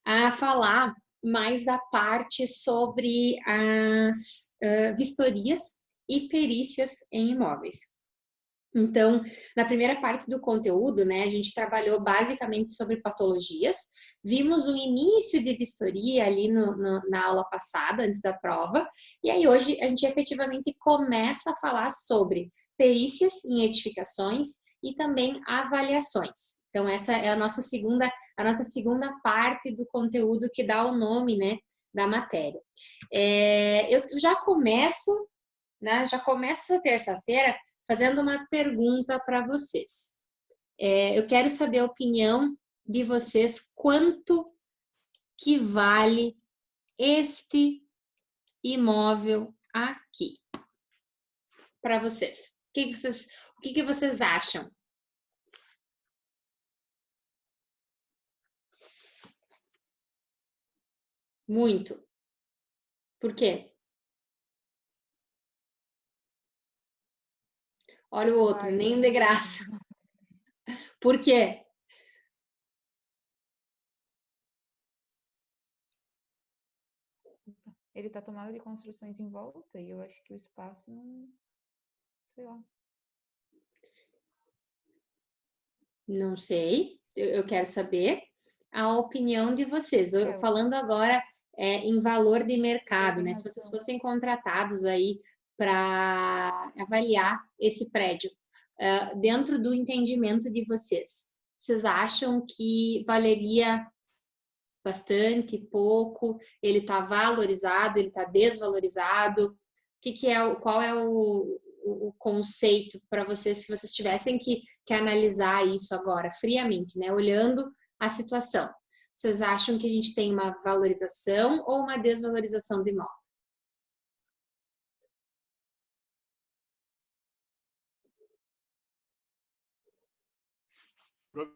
a falar mais da parte sobre as vistorias e perícias em imóveis. Então, na primeira parte do conteúdo, né, a gente trabalhou basicamente sobre patologias, vimos o início de vistoria ali na aula passada, antes da prova, e aí hoje a gente efetivamente começa a falar sobre perícias em edificações e também avaliações. Então, essa é a nossa segunda parte do conteúdo que dá o nome, né, da matéria. Eu já começo essa terça-feira fazendo uma pergunta para vocês. Eu quero saber a opinião de vocês, quanto que vale este imóvel aqui? Para vocês. O que vocês acham? Muito. Por quê? Olha o outro, nem de graça. Por quê? Ele tá tomado de construções em volta e eu acho que o espaço não... sei lá. Não sei. Eu quero saber a opinião de vocês. Falando agora em valor de mercado, né? Se vocês fossem contratados aí para avaliar esse prédio, dentro do entendimento de vocês, vocês acham que valeria bastante, pouco? Ele está valorizado? Ele está desvalorizado? Qual é o conceito para vocês, se vocês tivessem que analisar isso agora, friamente, né? Olhando a situação. Vocês acham que a gente tem uma valorização ou uma desvalorização do imóvel?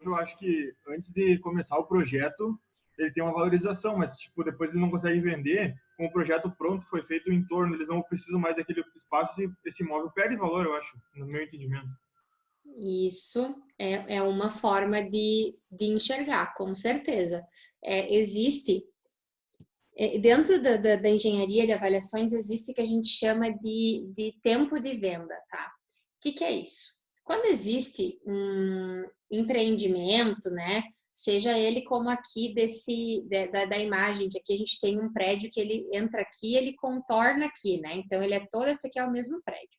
Eu acho que antes de começar o projeto, ele tem uma valorização, mas tipo, depois ele não consegue vender, com o projeto pronto, foi feito o entorno, eles não precisam mais daquele espaço e esse imóvel perde valor, eu acho, no meu entendimento. Isso é uma forma de enxergar, com certeza. Existe, dentro da engenharia de avaliações, existe o que a gente chama de tempo de venda, tá? O que é isso? Quando existe um empreendimento, né? Seja ele como aqui da imagem, que aqui a gente tem um prédio que ele entra aqui, ele contorna aqui, né? Então, esse aqui é o mesmo prédio.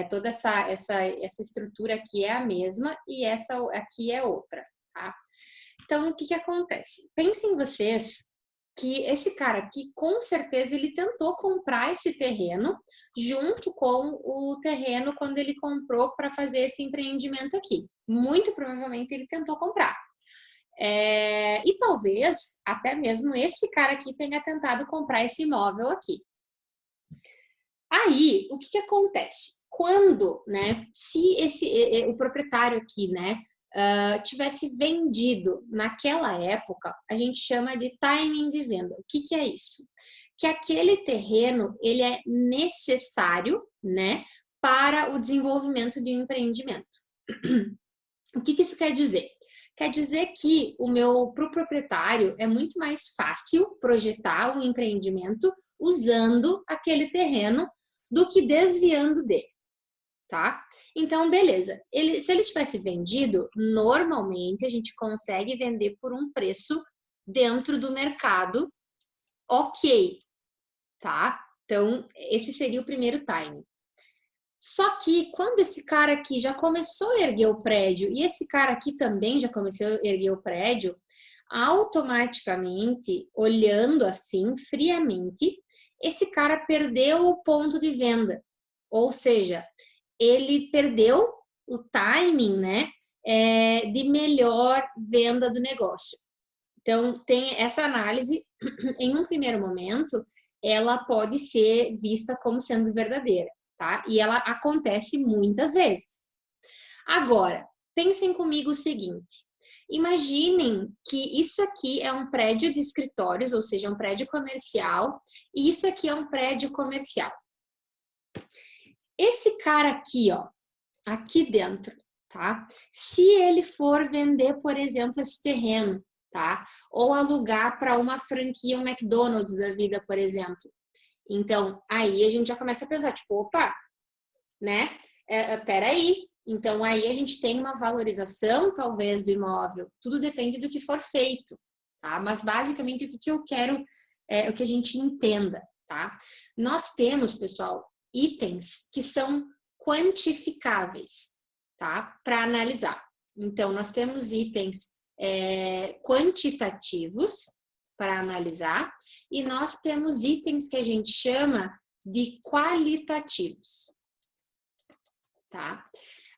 Toda essa estrutura aqui é a mesma e essa aqui é outra, tá? Então, o que acontece? Pensem vocês que esse cara aqui, com certeza, ele tentou comprar esse terreno junto com o terreno quando ele comprou para fazer esse empreendimento aqui. Muito provavelmente ele tentou comprar. E talvez até mesmo esse cara aqui tenha tentado comprar esse imóvel aqui. Aí, o que acontece? Quando, né, se o proprietário aqui, né, tivesse vendido naquela época, a gente chama de timing de venda. O que é isso? Que aquele terreno, ele é necessário, né, para o desenvolvimento de um empreendimento. O que isso quer dizer? Quer dizer que pro proprietário é muito mais fácil projetar um empreendimento usando aquele terreno do que desviando dele, tá? Então, beleza. Se ele tivesse vendido, normalmente a gente consegue vender por um preço dentro do mercado, ok, tá? Então, esse seria o primeiro time. Só que quando esse cara aqui já começou a erguer o prédio e esse cara aqui também já começou a erguer o prédio, automaticamente, olhando assim, friamente, esse cara perdeu o ponto de venda. Ou seja, ele perdeu o timing, né, de melhor venda do negócio. Então, tem essa análise, em um primeiro momento, ela pode ser vista como sendo verdadeira, tá? E ela acontece muitas vezes. Agora, pensem comigo o seguinte: imaginem que isso aqui é um prédio de escritórios, ou seja, um prédio comercial, e isso aqui é um prédio comercial. Esse cara aqui, ó, aqui dentro, tá? Se ele for vender, por exemplo, esse terreno tá? Ou alugar para uma franquia, um McDonald's da vida, por exemplo. Então, aí a gente já começa a pensar, tipo, opa, né? Peraí. Então, aí a gente tem uma valorização, talvez, do imóvel. Tudo depende do que for feito, tá? Mas, basicamente, o que eu quero é o que a gente entenda, tá? Nós temos, pessoal, itens que são quantificáveis, tá? Para analisar. Então, nós temos itens quantitativos para analisar e nós temos itens que a gente chama de qualitativos, tá?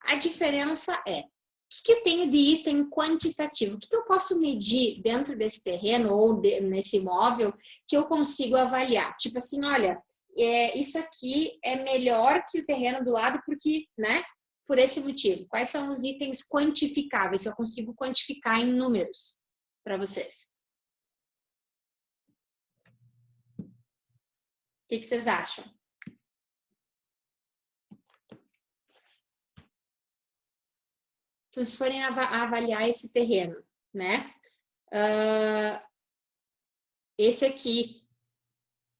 A diferença é, o que eu tenho de item quantitativo? O que eu posso medir dentro desse terreno ou nesse imóvel que eu consigo avaliar? Tipo assim, olha, isso aqui é melhor que o terreno do lado porque, né? Por esse motivo. Quais são os itens quantificáveis? Eu consigo quantificar em números para vocês. O que vocês acham? Então, se forem avaliar esse terreno, né? Esse aqui,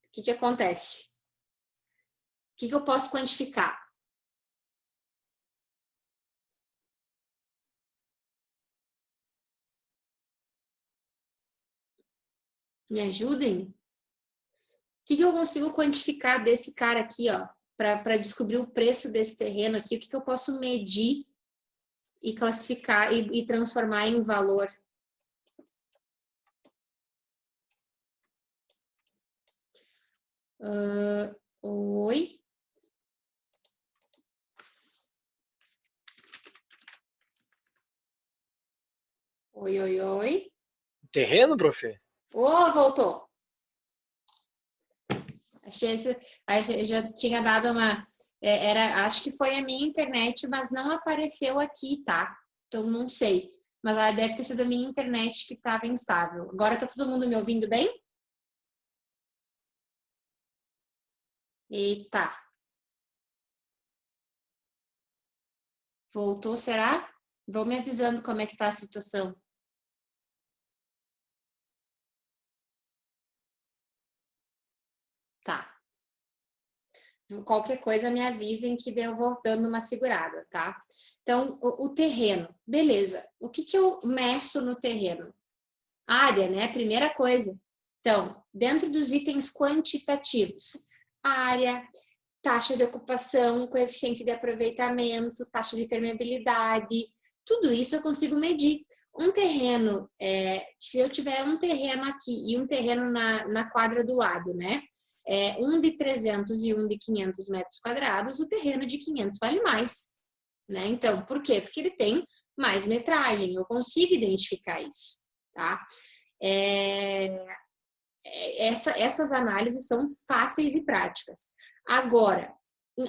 o que acontece? O que eu posso quantificar? Me ajudem? O que eu consigo quantificar desse cara aqui, ó? Para descobrir o preço desse terreno aqui, o que eu posso medir e classificar e transformar em valor? Oi? Oi, oi, oi. Terreno, prof? Voltou. Achei já tinha dado uma... acho que foi a minha internet, mas não apareceu aqui, tá? Então, não sei. Mas ela deve ter sido a minha internet que estava instável. Agora tá todo mundo me ouvindo bem? Eita. Voltou, será? Vão me avisando como é que tá a situação. Tá. Qualquer coisa me avisem que eu vou dando uma segurada, tá? Então, o terreno, beleza. O que eu meço no terreno? Área, né? Primeira coisa. Então, dentro dos itens quantitativos, área, taxa de ocupação, coeficiente de aproveitamento, taxa de permeabilidade, tudo isso eu consigo medir. Um terreno, se eu tiver um terreno aqui e um terreno na quadra do lado, né? Um de 300 e um de 500 metros quadrados, o terreno de 500 vale mais, né? Então, por quê? Porque ele tem mais metragem, eu consigo identificar isso, tá? Essas análises são fáceis e práticas. Agora,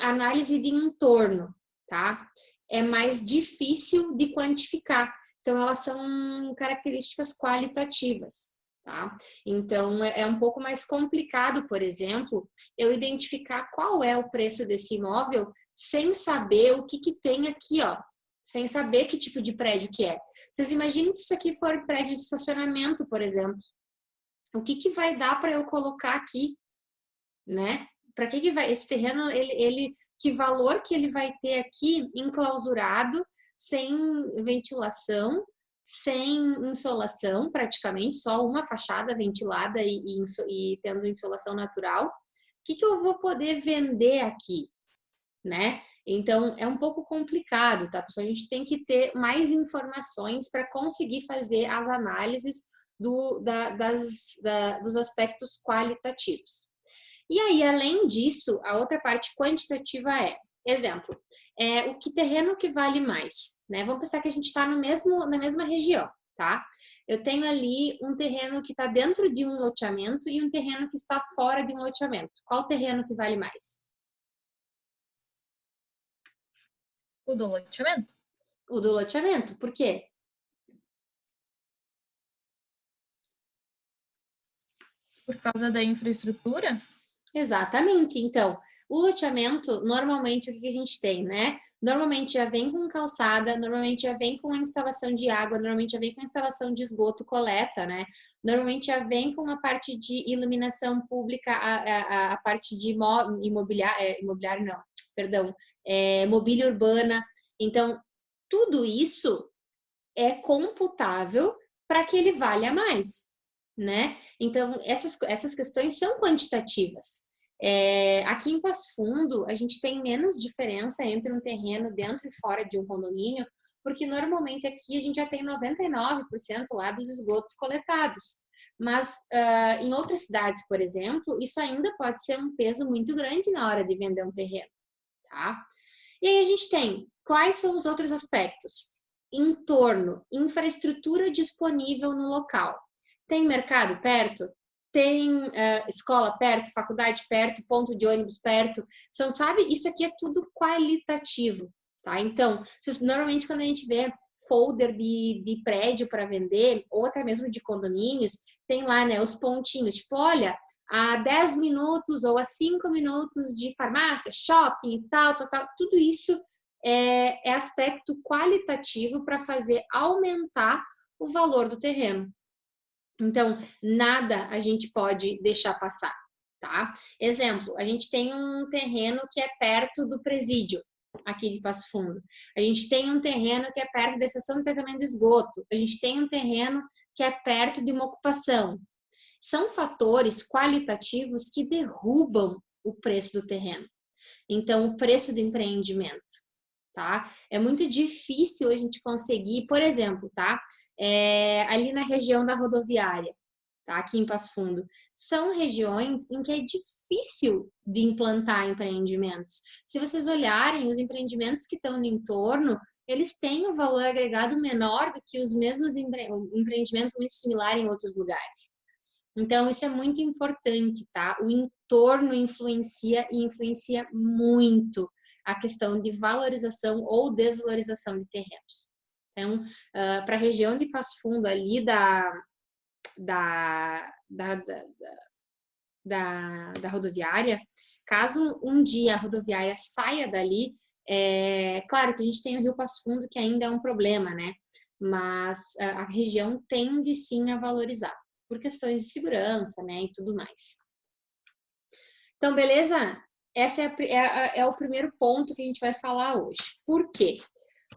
análise de entorno, tá? É mais difícil de quantificar. Então, elas são características qualitativas, tá? Então, é um pouco mais complicado, por exemplo, eu identificar qual é o preço desse imóvel sem saber o que tem aqui, ó. Sem saber que tipo de prédio que é. Vocês imaginam se isso aqui for prédio de estacionamento, por exemplo. O que vai dar para eu colocar aqui, né? Para que vai esse terreno, que valor que ele vai ter aqui enclausurado, sem ventilação, sem insolação, praticamente, só uma fachada ventilada e tendo insolação natural. O que eu vou poder vender aqui, né? Então, é um pouco complicado, tá, pessoal? A gente tem que ter mais informações para conseguir fazer as análises dos aspectos qualitativos. E aí, além disso, a outra parte quantitativa exemplo, o que terreno que vale mais, né? Vamos pensar que a gente está na mesma região, tá? Eu tenho ali um terreno que está dentro de um loteamento e um terreno que está fora de um loteamento. Qual terreno que vale mais? O do loteamento? O do loteamento. Por quê? Por causa da infraestrutura? Exatamente. Então, o loteamento, normalmente, o que a gente tem, né? Normalmente já vem com calçada, normalmente já vem com a instalação de água, normalmente já vem com a instalação de esgoto, coleta, né? Normalmente já vem com a parte de iluminação pública, a parte de imobiliário não, perdão, mobília urbana. Então, tudo isso é computável para que ele valha mais, né? Então, essas questões são quantitativas. Aqui em Passo Fundo, a gente tem menos diferença entre um terreno dentro e fora de um condomínio, porque normalmente aqui a gente já tem 99% lá dos esgotos coletados. Mas em outras cidades, por exemplo, isso ainda pode ser um peso muito grande na hora de vender um terreno, tá? E aí a gente tem, quais são os outros aspectos? Entorno, infraestrutura disponível no local. Tem mercado perto? Tem escola perto, faculdade perto, ponto de ônibus perto. Sabe, isso aqui é tudo qualitativo, tá? Então, normalmente quando a gente vê folder de prédio para vender, ou até mesmo de condomínios, tem lá, né, os pontinhos, tipo, olha, a 10 minutos ou a 5 minutos de farmácia, shopping e tal, tudo isso é aspecto qualitativo para fazer aumentar o valor do terreno. Então, nada a gente pode deixar passar, tá? Exemplo, a gente tem um terreno que é perto do presídio, aqui de Passo Fundo. A gente tem um terreno que é perto da estação de tratamento de esgoto. A gente tem um terreno que é perto de uma ocupação. São fatores qualitativos que derrubam o preço do terreno. Então, o preço do empreendimento, tá? É muito difícil a gente conseguir, por exemplo, tá? Ali na região da rodoviária, tá? Aqui em Passo Fundo, são regiões em que é difícil de implantar empreendimentos. Se vocês olharem, os empreendimentos que estão no entorno, eles têm um valor agregado menor do que os mesmos empreendimentos muito similares em outros lugares. Então, isso é muito importante, tá? O entorno influencia e influencia muito a questão de valorização ou desvalorização de terrenos. Então, para a região de Passo Fundo, ali da rodoviária, caso um dia a rodoviária saia dali, claro que a gente tem o Rio Passo Fundo, que ainda é um problema, né? Mas a região tende sim a valorizar, por questões de segurança, né, e tudo mais. Então, beleza? Esse é o primeiro ponto que a gente vai falar hoje. Por quê?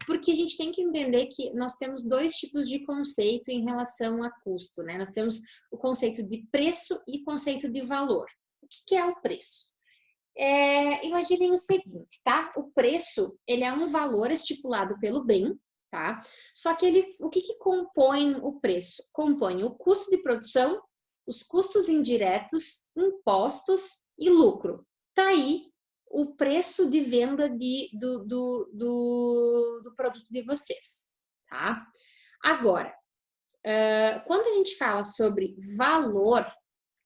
Porque a gente tem que entender que nós temos dois tipos de conceito em relação a custo, né? Nós temos o conceito de preço e conceito de valor. O que é o preço? Imaginem o seguinte, tá? O preço, ele é um valor estipulado pelo bem, tá? Só que o que compõe o preço? Compõe o custo de produção, os custos indiretos, impostos e lucro. Tá aí o preço de venda do produto de vocês, tá? Agora, quando a gente fala sobre valor,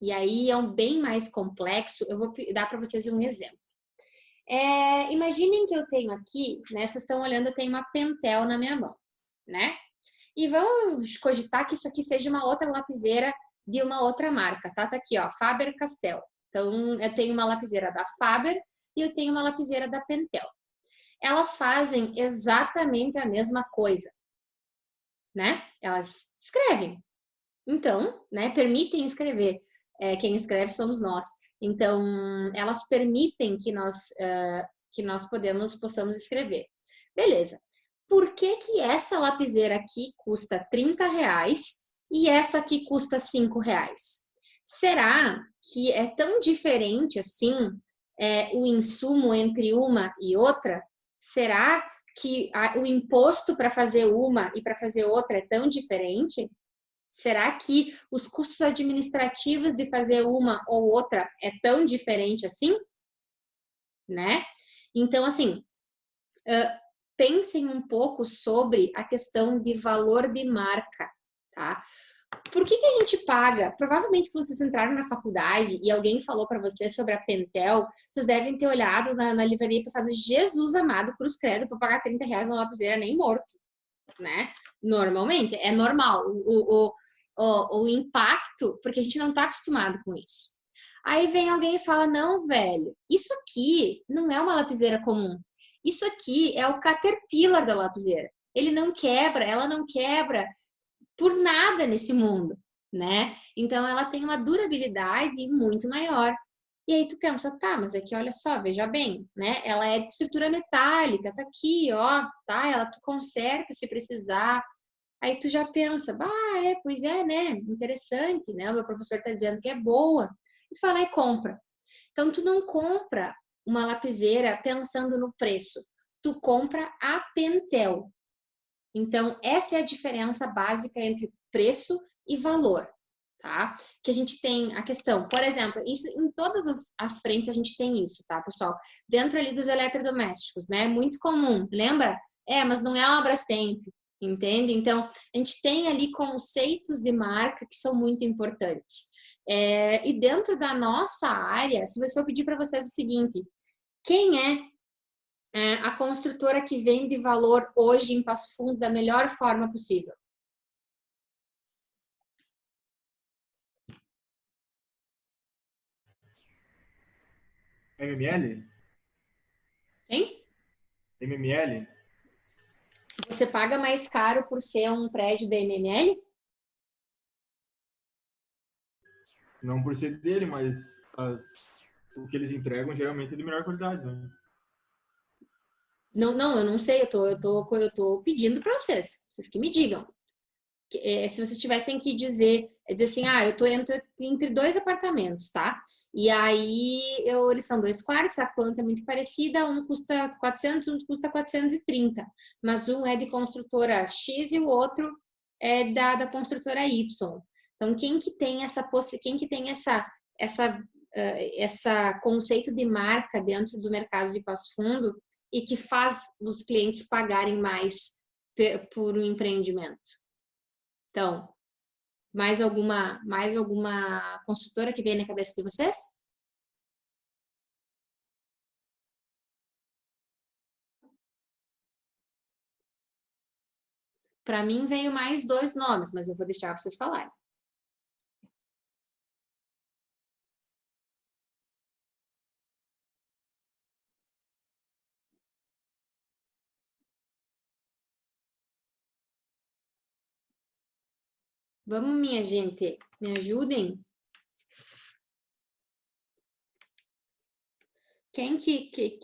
e aí é um bem mais complexo, eu vou dar para vocês um exemplo. Imaginem que eu tenho aqui, né? Vocês estão olhando, eu tenho uma Pentel na minha mão, né? E vamos cogitar que isso aqui seja uma outra lapiseira de uma outra marca, tá? Tá aqui, ó, Faber-Castell. Então, eu tenho uma lapiseira da Faber e eu tenho uma lapiseira da Pentel. Elas fazem exatamente a mesma coisa, né? Elas escrevem. Então, né, permitem escrever. Quem escreve somos nós. Então, elas permitem que nós possamos escrever. Beleza. Por que essa lapiseira aqui custa R$30 e essa aqui custa R$5? Será que é tão diferente assim o insumo entre uma e outra? Será que o imposto para fazer uma e para fazer outra é tão diferente? Será que os custos administrativos de fazer uma ou outra é tão diferente assim? Né? Então, assim, pensem um pouco sobre a questão de valor de marca, tá? Por que a gente paga? Provavelmente quando vocês entraram na faculdade e alguém falou para vocês sobre a Pentel, vocês devem ter olhado na livraria e pensado, Jesus amado, cruz credo, vou pagar R$30 numa lapiseira nem morto, né? Normalmente, é normal o impacto, porque a gente não está acostumado com isso. Aí vem alguém e fala, não, velho, isso aqui não é uma lapiseira comum. Isso aqui é o Caterpillar da lapiseira. Ele não quebra, ela não quebra por nada nesse mundo, né? Então ela tem uma durabilidade muito maior. E aí tu pensa, tá, mas aqui olha só, veja bem, né? Ela é de estrutura metálica, tá aqui, ó, tá? Ela tu conserta se precisar. Aí tu já pensa, pois é, né? Interessante, né? O meu professor tá dizendo que é boa. E tu vai lá e compra. Então tu não compra uma lapiseira pensando no preço. Tu compra a Pentel. Então, essa é a diferença básica entre preço e valor, tá? Que a gente tem a questão, por exemplo, isso em todas as frentes a gente tem isso, tá, pessoal? Dentro ali dos eletrodomésticos, né? Muito comum, lembra? Mas não é uma Brastemp, entende? Então, a gente tem ali conceitos de marca que são muito importantes. E dentro da nossa área, se eu pedir para vocês o seguinte, quem é a construtora que vende valor hoje em Passo Fundo da melhor forma possível? MML? Quem? MML? Você paga mais caro por ser um prédio da MML? Não por ser dele, mas o que eles entregam geralmente é de melhor qualidade, né? Não, não, eu não sei, eu tô pedindo para vocês que me digam. Se vocês tivessem que dizer assim, eu tô entre dois apartamentos, tá? E aí, eles são 2 quartos, a planta é muito parecida, um custa 400, um custa 430, mas um é de construtora X e o outro é da construtora Y. Então, quem que tem essa conceito de marca dentro do mercado de Passo Fundo e que faz os clientes pagarem mais por um empreendimento? Então, mais alguma construtora que vem na cabeça de vocês? Para mim veio mais 2 nomes, mas eu vou deixar vocês falarem. Vamos, minha gente, me ajudem? Quem que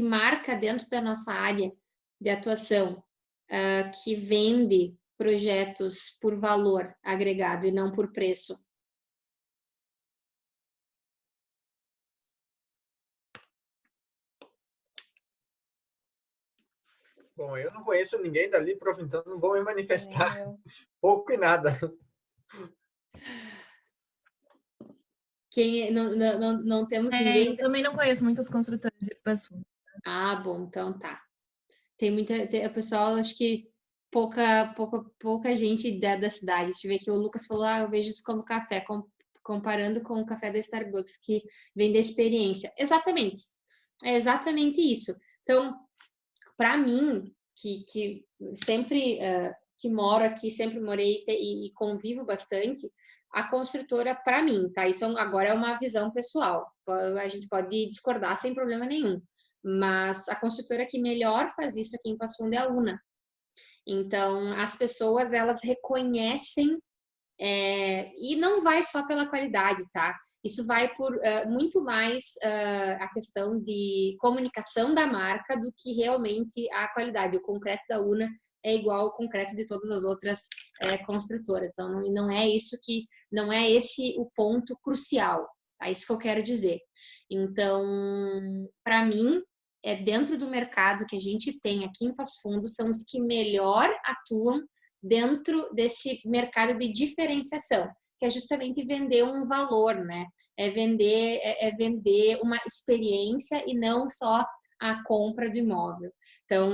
marca dentro da nossa área de atuação, que vende projetos por valor agregado e não por preço? Bom, eu não conheço ninguém dali, prof, então não vou me manifestar. Pouco e nada. Não temos ninguém. Eu também não conheço muitas construtoras de Passo Fundo. Bom, então tá. O pessoal, acho que pouca gente da cidade. Deixa eu ver aqui, o Lucas falou, eu vejo isso como café, comparando com o café da Starbucks, que vem da experiência. Exatamente. É exatamente isso. Então, para mim, que sempre que moro aqui, sempre morei e convivo bastante, a construtora, para mim, tá? Isso agora é uma visão pessoal. A gente pode discordar sem problema nenhum. Mas a construtora que melhor faz isso aqui em Passo Fundo é a Una. Então, as pessoas, elas reconhecem e não vai só pela qualidade, tá? Isso vai por muito mais a questão de comunicação da marca do que realmente a qualidade. O concreto da Una é igual ao concreto de todas as outras construtoras. Então, não é esse o ponto crucial, tá? Isso que eu quero dizer. Então, para mim, dentro do mercado que a gente tem aqui em Passo Fundo, são os que melhor atuam dentro desse mercado de diferenciação, que é justamente vender um valor, né? É vender uma experiência e não só a compra do imóvel. Então,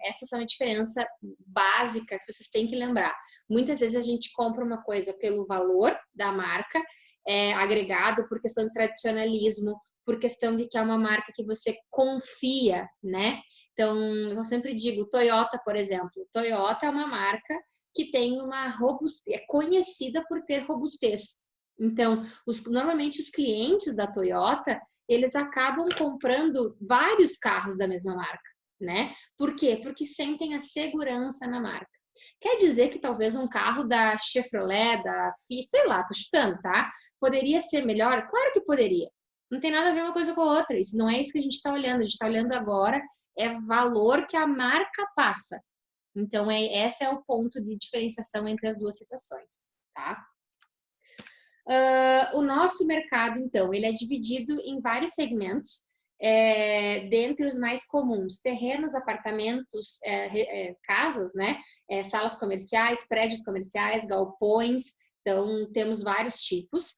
essas são a diferença básica que vocês têm que lembrar. Muitas vezes a gente compra uma coisa pelo valor da marca, agregado por questão de tradicionalismo, por questão de que é uma marca que você confia, né? Então, eu sempre digo, Toyota, por exemplo. Toyota é uma marca que tem uma robustez, é conhecida por ter robustez. Então, normalmente os clientes da Toyota, eles acabam comprando vários carros da mesma marca, né? Por quê? Porque sentem a segurança na marca. Quer dizer que talvez um carro da Chevrolet, da Fiat, sei lá, tô chutando, tá? Poderia ser melhor? Claro que poderia. Não tem nada a ver uma coisa com a outra. Isso não é isso que a gente está olhando. A gente está olhando agora é valor que a marca passa. Então, esse é o ponto de diferenciação entre as duas situações, tá? O nosso mercado, então, ele é dividido em vários segmentos, dentre os mais comuns, terrenos, apartamentos, casas, né? Salas comerciais, prédios comerciais, galpões, então temos vários tipos.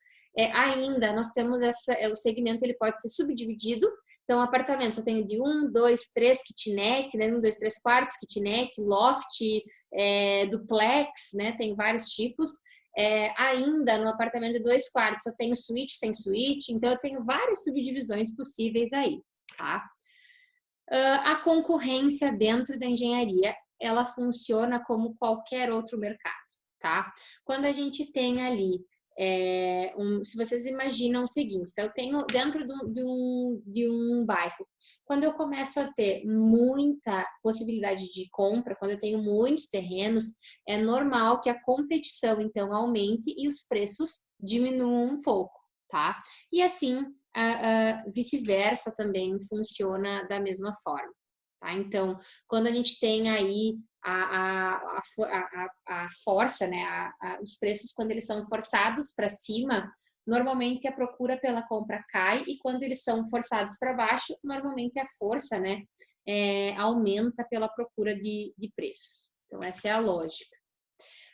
Ainda nós temos o segmento, ele pode ser subdividido, então apartamentos eu tenho de 1, 2, 3 kitnet, né? 1, 2, 3 quartos, kitnet, loft, duplex, né? Tem vários tipos. Ainda no apartamento de 2 quartos eu tenho suíte sem suíte, então eu tenho várias subdivisões possíveis aí, tá? A concorrência dentro da engenharia, ela funciona como qualquer outro mercado, tá? Quando a gente tem ali, se vocês imaginam o seguinte, então eu tenho dentro de um bairro, quando eu começo a ter muita possibilidade de compra, quando eu tenho muitos terrenos, é normal que a competição então aumente e os preços diminuam um pouco, tá? E assim, vice-versa também funciona da mesma forma, tá? Então, quando a gente tem aí a força, né? Os preços, quando eles são forçados para cima, normalmente a procura pela compra cai, e quando eles são forçados para baixo, normalmente a força, né, aumenta pela procura de preços. Então, essa é a lógica.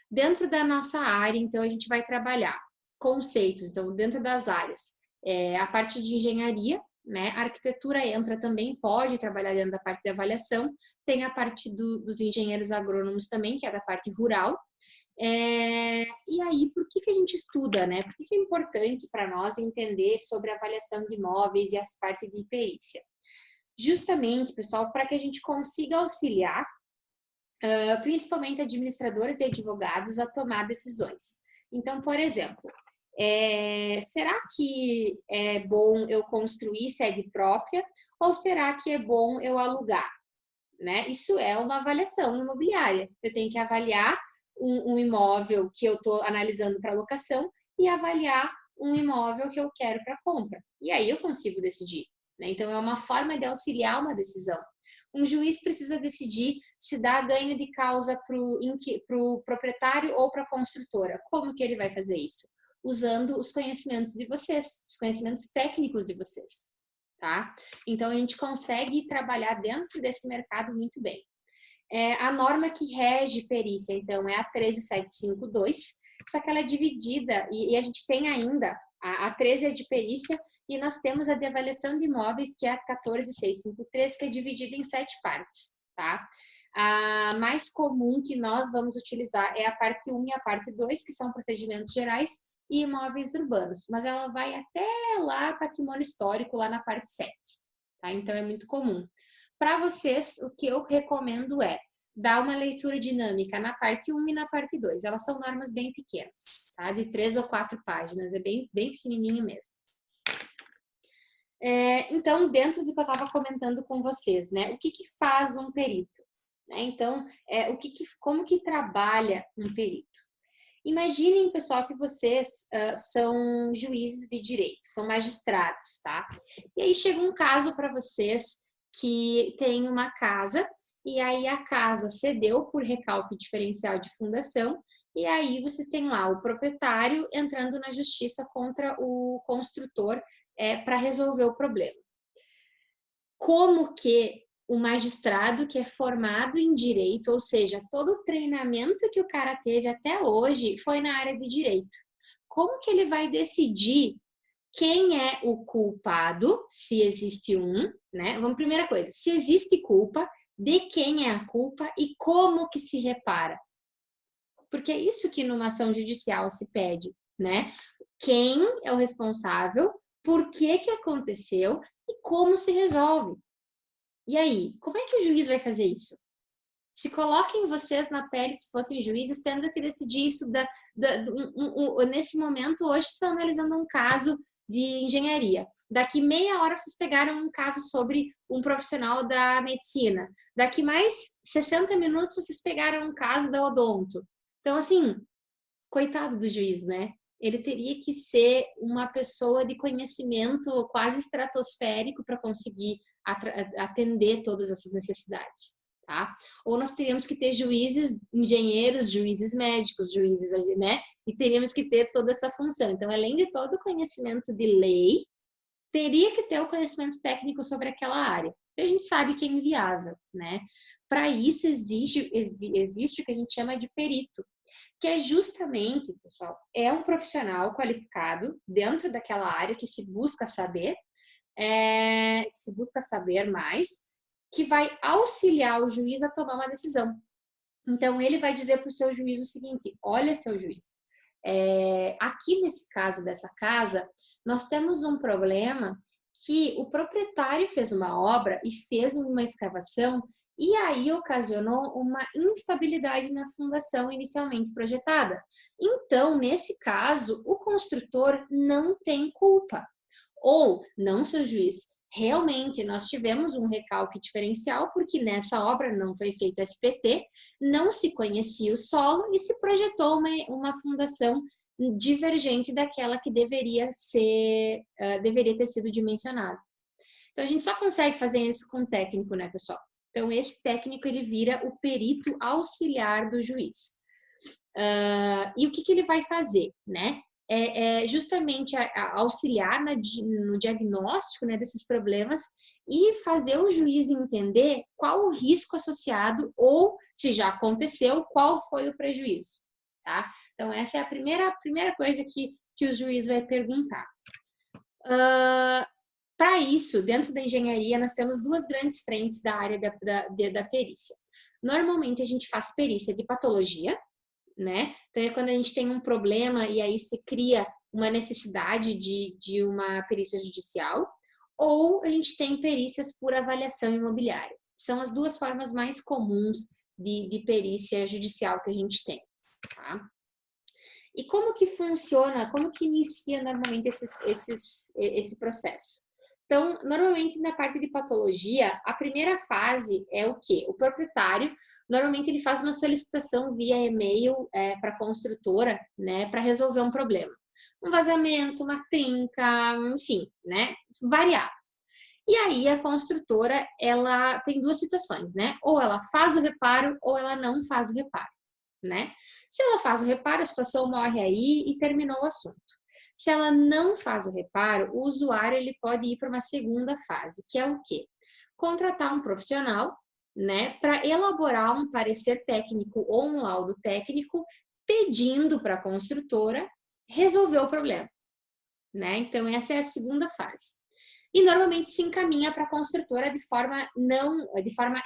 Dentro da nossa área, então, a gente vai trabalhar conceitos, então, dentro das áreas, a parte de engenharia, né? A arquitetura entra também, pode trabalhar dentro da parte de avaliação, tem a parte dos engenheiros agrônomos também, que é da parte rural. E aí, por que a gente estuda, né? Por que é importante para nós entender sobre a avaliação de imóveis e as partes de perícia? Justamente, pessoal, para que a gente consiga auxiliar, principalmente administradores e advogados, a tomar decisões. Então, por exemplo, será que é bom eu construir sede própria ou será que é bom eu alugar? Né? Isso é uma avaliação imobiliária. Eu tenho que avaliar um imóvel que eu estou analisando para locação e avaliar um imóvel que eu quero para compra. E aí eu consigo decidir, né? Então, é uma forma de auxiliar uma decisão. Um juiz precisa decidir se dá ganho de causa para o proprietário ou para a construtora. Como que ele vai fazer isso? Usando os conhecimentos de vocês, os conhecimentos técnicos de vocês, tá? Então, a gente consegue trabalhar dentro desse mercado muito bem. A norma que rege perícia, então, é a 13752, só que ela é dividida, e a gente tem ainda, a 13 é de perícia, e nós temos a de avaliação de imóveis, que é a 14653, que é dividida em 7 partes, tá? A mais comum que nós vamos utilizar é a parte 1 e a parte 2, que são procedimentos gerais, e imóveis urbanos, mas ela vai até lá, patrimônio histórico, lá na parte 7, tá? Então, é muito comum. Para vocês, o que eu recomendo é dar uma leitura dinâmica na parte 1 e na parte 2. Elas são normas bem pequenas, tá? De 3 ou 4 páginas, é bem pequenininho mesmo. Então, dentro do que eu estava comentando com vocês, né? O que faz um perito? Então, como que trabalha um perito? Imaginem, pessoal, que vocês são juízes de direito, são magistrados, tá? E aí chega um caso para vocês que tem uma casa, e aí a casa cedeu por recalque diferencial de fundação, e aí você tem lá o proprietário entrando na justiça contra o construtor para resolver o problema. Como que o magistrado que é formado em direito, ou seja, todo o treinamento que o cara teve até hoje foi na área de direito. Como que ele vai decidir quem é o culpado, se existe um, né? Vamos, primeira coisa, se existe culpa, de quem é a culpa e como que se repara. Porque é isso que numa ação judicial se pede, né? Quem é o responsável, por que aconteceu e como se resolve. E aí, como é que o juiz vai fazer isso? Se coloquem vocês na pele, se fossem juízes, tendo que decidir isso nesse momento. Hoje estão analisando um caso de engenharia. Daqui meia hora vocês pegaram um caso sobre um profissional da medicina. Daqui mais 60 minutos vocês pegaram um caso da odonto. Então, assim, coitado do juiz, né? Ele teria que ser uma pessoa de conhecimento quase estratosférico para conseguir atender todas essas necessidades, tá? Ou nós teríamos que ter juízes, engenheiros, juízes médicos, juízes, né? E teríamos que ter toda essa função. Então, além de todo o conhecimento de lei, teria que ter o conhecimento técnico sobre aquela área. Então, a gente sabe que é inviável, né? Para isso, existe o que a gente chama de perito, que é justamente, pessoal, é um profissional qualificado dentro daquela área que se busca saber, mais, que vai auxiliar o juiz a tomar uma decisão. Então, ele vai dizer para o seu juiz o seguinte: olha, seu juiz, aqui nesse caso dessa casa, nós temos um problema que o proprietário fez uma obra e fez uma escavação e aí ocasionou uma instabilidade na fundação inicialmente projetada. Então, nesse caso, o construtor não tem culpa. Ou, não, seu juiz, realmente nós tivemos um recalque diferencial porque nessa obra não foi feito SPT, não se conhecia o solo e se projetou uma fundação divergente daquela que deveria ter sido dimensionada. Então, a gente só consegue fazer isso com técnico, né, pessoal? Então, esse técnico, ele vira o perito auxiliar do juiz. E o que ele vai fazer, né? Justamente auxiliar no diagnóstico, né, desses problemas e fazer o juiz entender qual o risco associado ou, se já aconteceu, qual foi o prejuízo. Tá? Então, essa é a primeira coisa que o juiz vai perguntar. Para isso, dentro da engenharia, nós temos duas grandes frentes da área da perícia. Normalmente, a gente faz perícia de patologia, né? Então, é quando a gente tem um problema e aí se cria uma necessidade de uma perícia judicial, ou a gente tem perícias por avaliação imobiliária. São as duas formas mais comuns de perícia judicial que a gente tem. Tá? E como que funciona, como que inicia normalmente esse processo? Então, normalmente na parte de patologia, a primeira fase é o quê? O proprietário, normalmente ele faz uma solicitação via e-mail para a construtora, né, para resolver um problema. Um vazamento, uma trinca, enfim, né, variado. E aí a construtora, ela tem duas situações, né? Ou ela faz o reparo ou ela não faz o reparo, né? Se ela faz o reparo, a situação morre aí e terminou o assunto. Se ela não faz o reparo, o usuário ele pode ir para uma segunda fase, que é o quê? Contratar um profissional, né, para elaborar um parecer técnico ou um laudo técnico, pedindo para a construtora resolver o problema, né? Então essa é a segunda fase. E normalmente se encaminha para a construtora de forma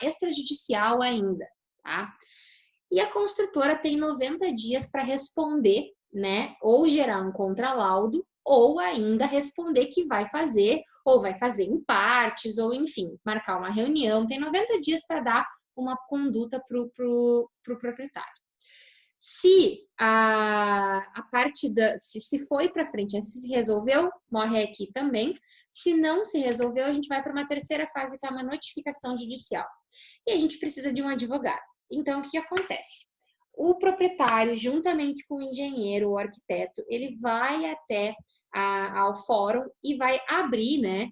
extrajudicial ainda, tá? E a construtora tem 90 dias para responder, né? Ou gerar um contralaudo, ou ainda responder que vai fazer, ou vai fazer em partes, ou enfim, marcar uma reunião. Tem 90 dias para dar uma conduta para o proprietário. Se a parte se foi para frente, se resolveu, morre aqui também. Se não se resolveu, a gente vai para uma terceira fase, que é uma notificação judicial. E a gente precisa de um advogado. Então, o que acontece? O proprietário, juntamente com o engenheiro ou arquiteto, ele vai até ao fórum e vai abrir, né,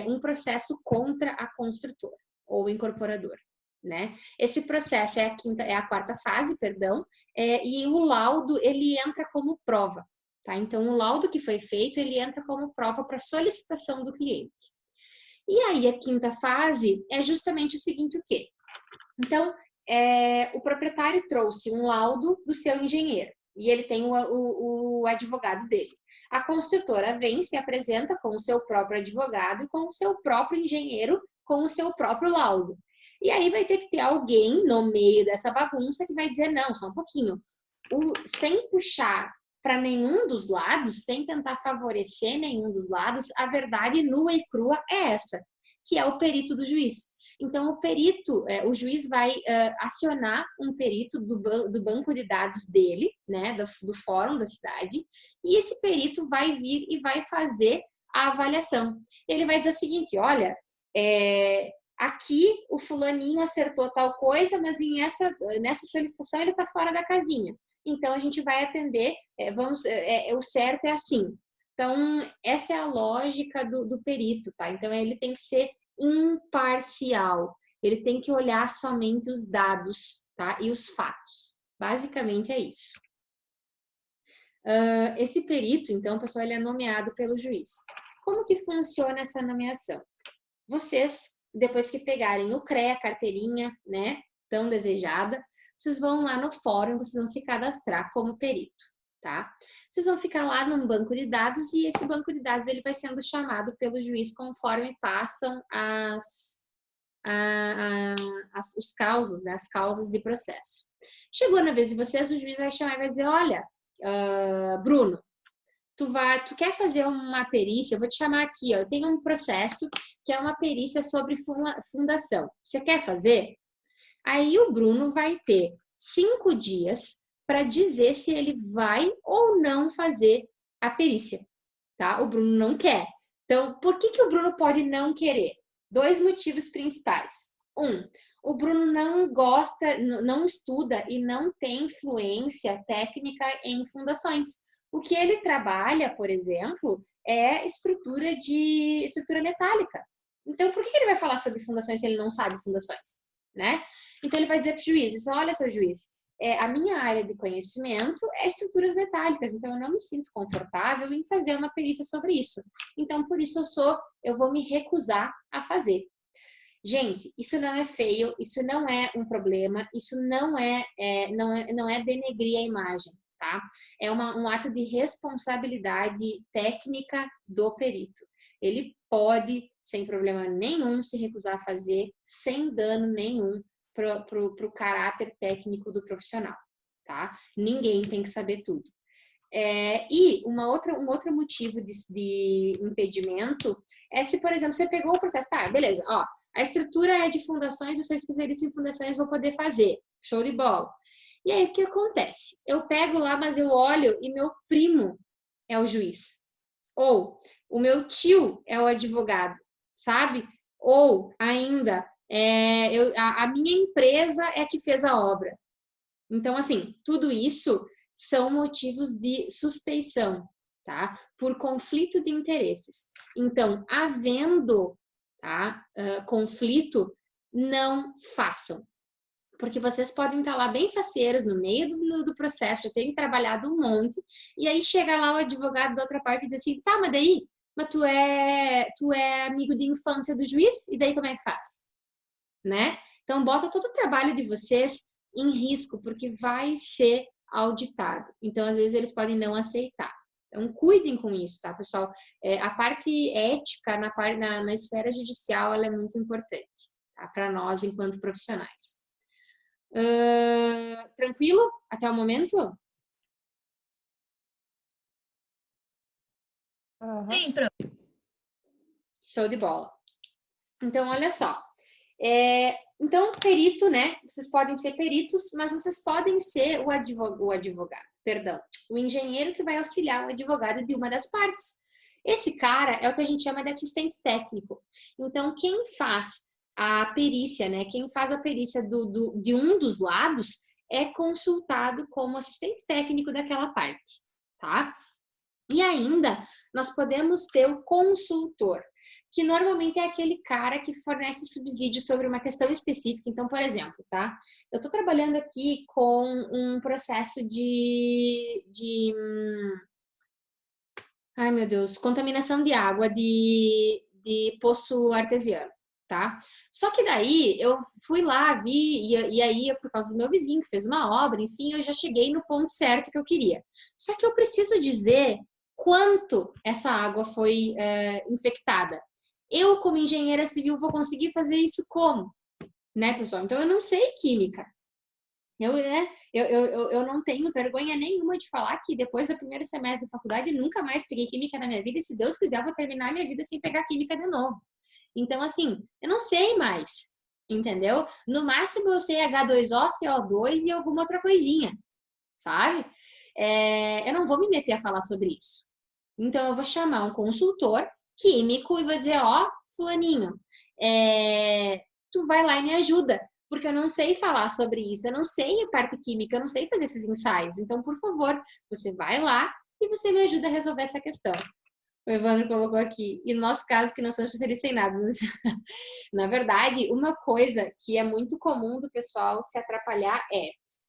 um processo contra a construtora ou incorporadora. Né? Esse processo é a quarta fase, perdão, e o laudo ele entra como prova, tá? Então o laudo que foi feito ele entra como prova para solicitação do cliente. E aí a quinta fase é justamente o seguinte, o quê? Então o proprietário trouxe um laudo do seu engenheiro e ele tem o advogado dele. A construtora vem, se apresenta com o seu próprio advogado, com o seu próprio engenheiro, com o seu próprio laudo. E aí vai ter que ter alguém no meio dessa bagunça que vai dizer, não, só um pouquinho. Sem puxar para nenhum dos lados, sem tentar favorecer nenhum dos lados, a verdade nua e crua é essa, que é o perito do juiz. Então, o perito, o juiz vai acionar um perito do banco de dados dele, né, do fórum da cidade, e esse perito vai vir e vai fazer a avaliação. Ele vai dizer o seguinte, olha, aqui o fulaninho acertou tal coisa, mas nessa solicitação ele está fora da casinha. Então, a gente vai atender, o certo é assim. Então, essa é a lógica do perito, tá? Então, ele tem que ser imparcial. Ele tem que olhar somente os dados, tá? E os fatos. Basicamente é isso. Esse perito, então, pessoal, ele é nomeado pelo juiz. Como que funciona essa nomeação? Vocês, depois que pegarem o CREA, a carteirinha, né, tão desejada, vocês vão lá no fórum, vocês vão se cadastrar como perito, tá? Vocês vão ficar lá num banco de dados e esse banco de dados ele vai sendo chamado pelo juiz conforme passam os causos, né, as causas de processo. Chegou na vez de vocês, o juiz vai chamar e vai dizer, olha, Bruno, tu quer fazer uma perícia, eu vou te chamar aqui, ó, eu tenho um processo que é uma perícia sobre fundação. Você quer fazer? Aí o Bruno vai ter 5 dias para dizer se ele vai ou não fazer a perícia, tá? O Bruno não quer. Então, por que o Bruno pode não querer? 2 motivos principais. O Bruno não gosta, não estuda e não tem fluência técnica em fundações. O que ele trabalha, por exemplo, é estrutura metálica. Então, por que ele vai falar sobre fundações se ele não sabe fundações, né? Então, ele vai dizer para o juiz, olha, seu juiz, a minha área de conhecimento é estruturas metálicas, então eu não me sinto confortável em fazer uma perícia sobre isso. Então, por isso eu vou me recusar a fazer. Gente, isso não é feio, isso não é um problema, isso não é denegrir a imagem, tá? É um ato de responsabilidade técnica do perito. Ele pode, sem problema nenhum, se recusar a fazer, sem dano nenhum pro caráter técnico do profissional, tá? Ninguém tem que saber tudo. E um outro motivo de impedimento é se, por exemplo, você pegou o processo, tá, beleza, ó, a estrutura é de fundações, eu sou especialista em fundações, vou poder fazer, show de bola. E aí, o que acontece? Eu pego lá, mas eu olho e meu primo é o juiz. Ou o meu tio é o advogado, sabe? Ou ainda, a minha empresa é que fez a obra. Então, assim, tudo isso são motivos de suspeição, tá? Por conflito de interesses. Então, havendo, tá, conflito, não façam. Porque vocês podem estar lá bem faceiros no meio do processo, já terem trabalhado um monte, e aí chega lá o advogado da outra parte e diz assim, tá, mas tu é amigo de infância do juiz? E daí como é que faz? Né? Então, bota todo o trabalho de vocês em risco, porque vai ser auditado. Então, às vezes, eles podem não aceitar. Então, cuidem com isso, tá, pessoal? A parte ética na esfera judicial, ela é muito importante, tá? Para nós, enquanto profissionais. Tranquilo até o momento? Sim, pronto. Show de bola. Então, olha só. Então, perito, né? Vocês podem ser peritos, mas vocês podem ser o engenheiro que vai auxiliar o advogado de uma das partes. Esse cara é o que a gente chama de assistente técnico. Então, quem faz a perícia, né? Quem faz a perícia de um dos lados é consultado como assistente técnico daquela parte, tá? E ainda, nós podemos ter o consultor, que normalmente é aquele cara que fornece subsídio sobre uma questão específica. Então, por exemplo, tá? Eu estou trabalhando aqui com um processo ai, meu Deus, contaminação de água de poço artesiano, tá? Só que daí eu fui lá, vi, e aí por causa do meu vizinho que fez uma obra, enfim, eu já cheguei no ponto certo que eu queria. Só que eu preciso dizer quanto essa água foi infectada. Eu, como engenheira civil, vou conseguir fazer isso como? Né, pessoal? Então, eu não sei química. Eu não tenho vergonha nenhuma de falar que depois do primeiro semestre da faculdade eu nunca mais peguei química na minha vida e se Deus quiser eu vou terminar a minha vida sem pegar química de novo. Então, assim, eu não sei mais. entendeu? No máximo eu sei H2O, CO2 e alguma outra coisinha, sabe? Eu não vou me meter a falar sobre isso. Então eu vou chamar um consultor químico e vou dizer, ó, fulaninho, tu vai lá e me ajuda, porque eu não sei falar sobre isso, eu não sei a parte química, eu não sei fazer esses ensaios. Então, por favor, você vai lá e você me ajuda a resolver essa questão. O Evandro colocou aqui, e no nosso caso, que não somos especialistas em nada. Na verdade, uma coisa que é muito comum do pessoal se atrapalhar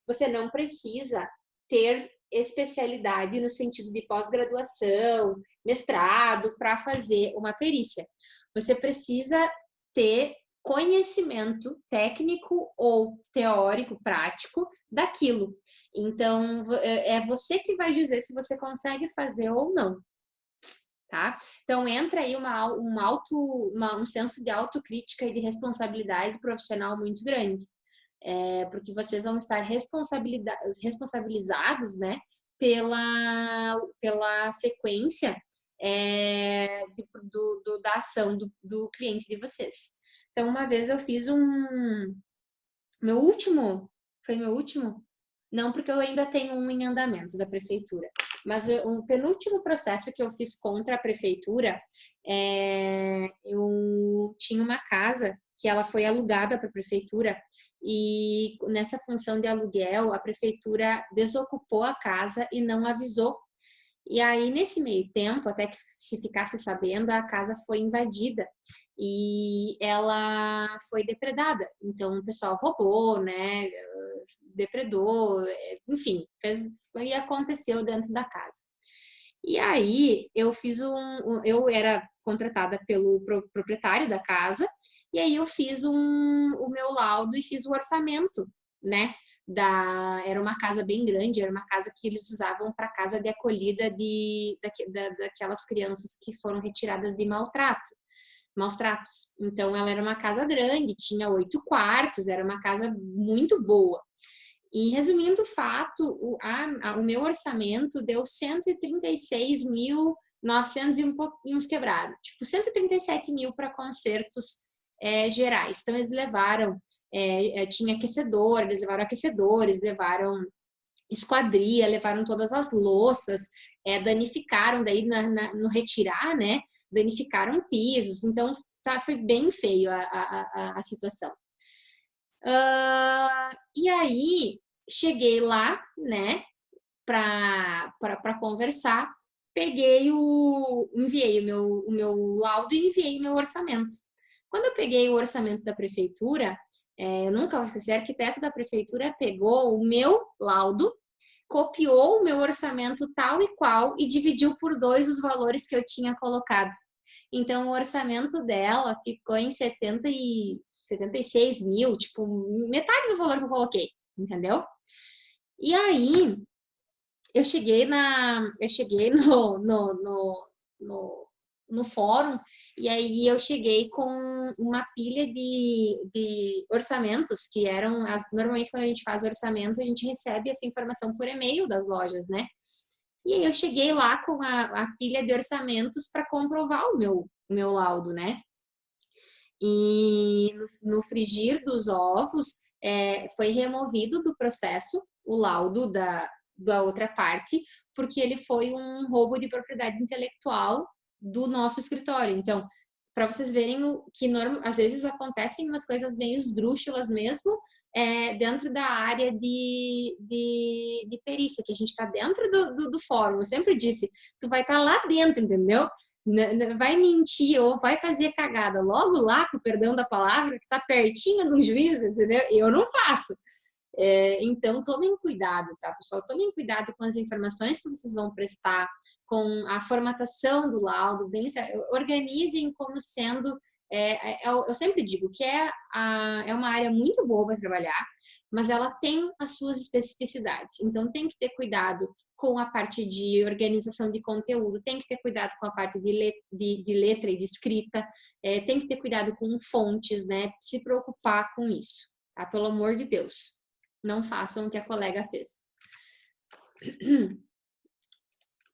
você não precisa ter especialidade no sentido de pós-graduação, mestrado, para fazer uma perícia. Você precisa ter conhecimento técnico ou teórico, prático, daquilo. Então, é você que vai dizer se você consegue fazer ou não. Tá? Então, entra aí um senso de autocrítica e de responsabilidade profissional muito grande. Porque vocês vão estar responsabilizados, né, pela sequência da ação do cliente de vocês. Então, uma vez eu fiz meu último? Não, porque eu ainda tenho um em andamento da prefeitura. Mas o penúltimo processo que eu fiz contra a prefeitura, eu tinha uma casa que ela foi alugada para a prefeitura e nessa função de aluguel, a prefeitura desocupou a casa e não avisou. E aí, nesse meio tempo, até que se ficasse sabendo, a casa foi invadida e ela foi depredada. Então, o pessoal roubou, né? Depredou, enfim, e aconteceu dentro da casa. E aí, eu era contratada pelo proprietário da casa, e aí eu fiz o meu laudo e fiz o orçamento, né? Era uma casa bem grande, era uma casa que eles usavam para casa de acolhida daquelas crianças que foram retiradas de maus tratos. Então, ela era uma casa grande, tinha 8 quartos, era uma casa muito boa. E resumindo o fato, o meu orçamento deu 136.900 e uns quebrados. Tipo, 137 mil para consertos gerais. Então, eles levaram, tinha aquecedor, eles levaram aquecedores, levaram esquadria, levaram todas as louças, danificaram daí no retirar, né? Danificaram pisos. Então, foi bem feio a situação. E aí, cheguei lá, né, para conversar, enviei o meu laudo e enviei o meu orçamento. Quando eu peguei o orçamento da prefeitura, eu nunca vou esquecer, a arquiteta da prefeitura pegou o meu laudo, copiou o meu orçamento tal e qual e dividiu por 2 os valores que eu tinha colocado. Então, o orçamento dela ficou em 76 mil, tipo, metade do valor que eu coloquei, entendeu? E aí, eu cheguei no fórum, e aí eu cheguei com uma pilha de orçamentos, que eram, normalmente quando a gente faz orçamento, a gente recebe essa informação por e-mail das lojas, né? E aí eu cheguei lá com a pilha de orçamentos para comprovar o meu laudo, né? E no frigir dos ovos, foi removido do processo o laudo da outra parte, porque ele foi um roubo de propriedade intelectual do nosso escritório. Então, para vocês verem que às vezes acontecem umas coisas meio esdrúxulas mesmo, dentro da área de perícia, que a gente está dentro do fórum. Eu sempre disse, tu vai estar lá dentro, entendeu? Vai mentir ou vai fazer cagada logo lá, com o perdão da palavra, que está pertinho de um juiz, entendeu? Eu não faço. Então, tomem cuidado, tá, pessoal? Tomem cuidado com as informações que vocês vão prestar, com a formatação do laudo, organizem como sendo... eu sempre digo que é uma área muito boa para trabalhar, mas ela tem as suas especificidades. Então, tem que ter cuidado com a parte de organização de conteúdo, tem que ter cuidado com a parte de letra e de escrita, tem que ter cuidado com fontes, né? Se preocupar com isso, tá? Pelo amor de Deus, não façam o que a colega fez.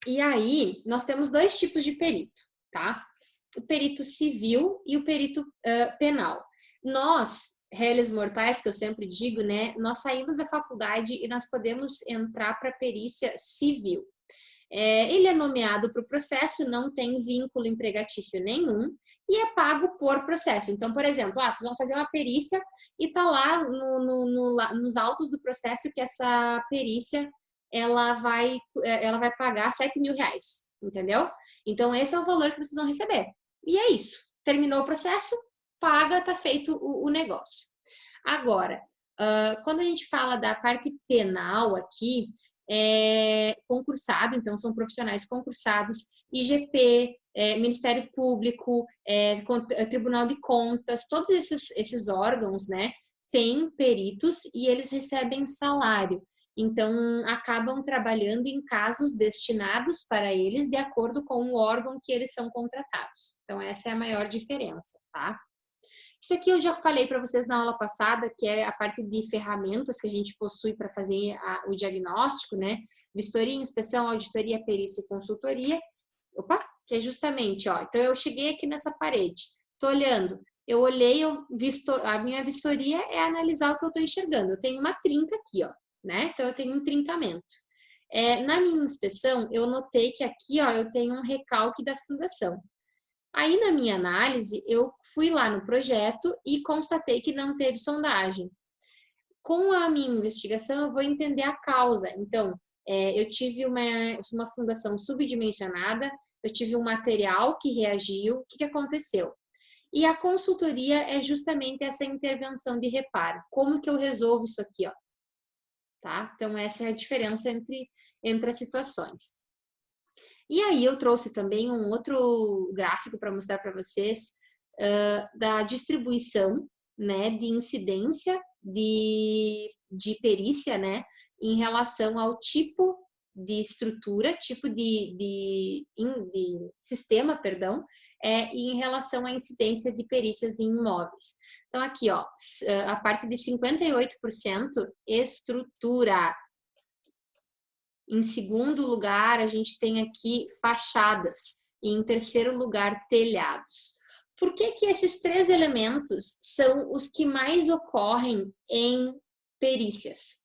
E aí, nós temos 2 tipos de perito, tá? O perito civil e o perito penal. Nós réis mortais, que eu sempre digo, né? Nós saímos da faculdade e nós podemos entrar para a perícia civil. Ele é nomeado para o processo, não tem vínculo empregatício nenhum e é pago por processo. Então, por exemplo, vocês vão fazer uma perícia e está lá nos autos do processo que essa perícia ela vai pagar 7 mil reais, entendeu? Então, esse é o valor que vocês vão receber. E é isso. Terminou o processo, paga, está feito o negócio. Agora, quando a gente fala da parte penal aqui, concursado, então são profissionais concursados, IGP, Ministério Público, Tribunal de Contas, todos esses órgãos, né, têm peritos e eles recebem salário. Então, acabam trabalhando em casos destinados para eles de acordo com o órgão que eles são contratados. Então, essa é a maior diferença, tá? Isso aqui eu já falei para vocês na aula passada, que é a parte de ferramentas que a gente possui para fazer o diagnóstico, né? Vistoria, inspeção, auditoria, perícia e consultoria. Opa, que é justamente, ó. Então, eu cheguei aqui nessa parede, tô olhando. Eu olhei, a minha vistoria é analisar o que eu estou enxergando. Eu tenho uma trinca aqui, ó, né? Então, eu tenho um trincamento. Na minha inspeção, eu notei que aqui, ó, eu tenho um recalque da fundação. Aí, na minha análise, eu fui lá no projeto e constatei que não teve sondagem. Com a minha investigação, eu vou entender a causa. Então, eu tive uma fundação subdimensionada, eu tive um material que reagiu, o que aconteceu? E a consultoria é justamente essa intervenção de reparo. Como que eu resolvo isso aqui, ó? Tá? Então, essa é a diferença entre as situações. E aí eu trouxe também um outro gráfico para mostrar para vocês da distribuição, né, de incidência de perícia, né, em relação ao tipo de estrutura, tipo de sistema, perdão, em relação à incidência de perícias de imóveis. Então aqui, ó, a parte de 58% estrutura. Em segundo lugar, a gente tem aqui fachadas. E em terceiro lugar, telhados. Por que que esses três elementos são os que mais ocorrem em perícias?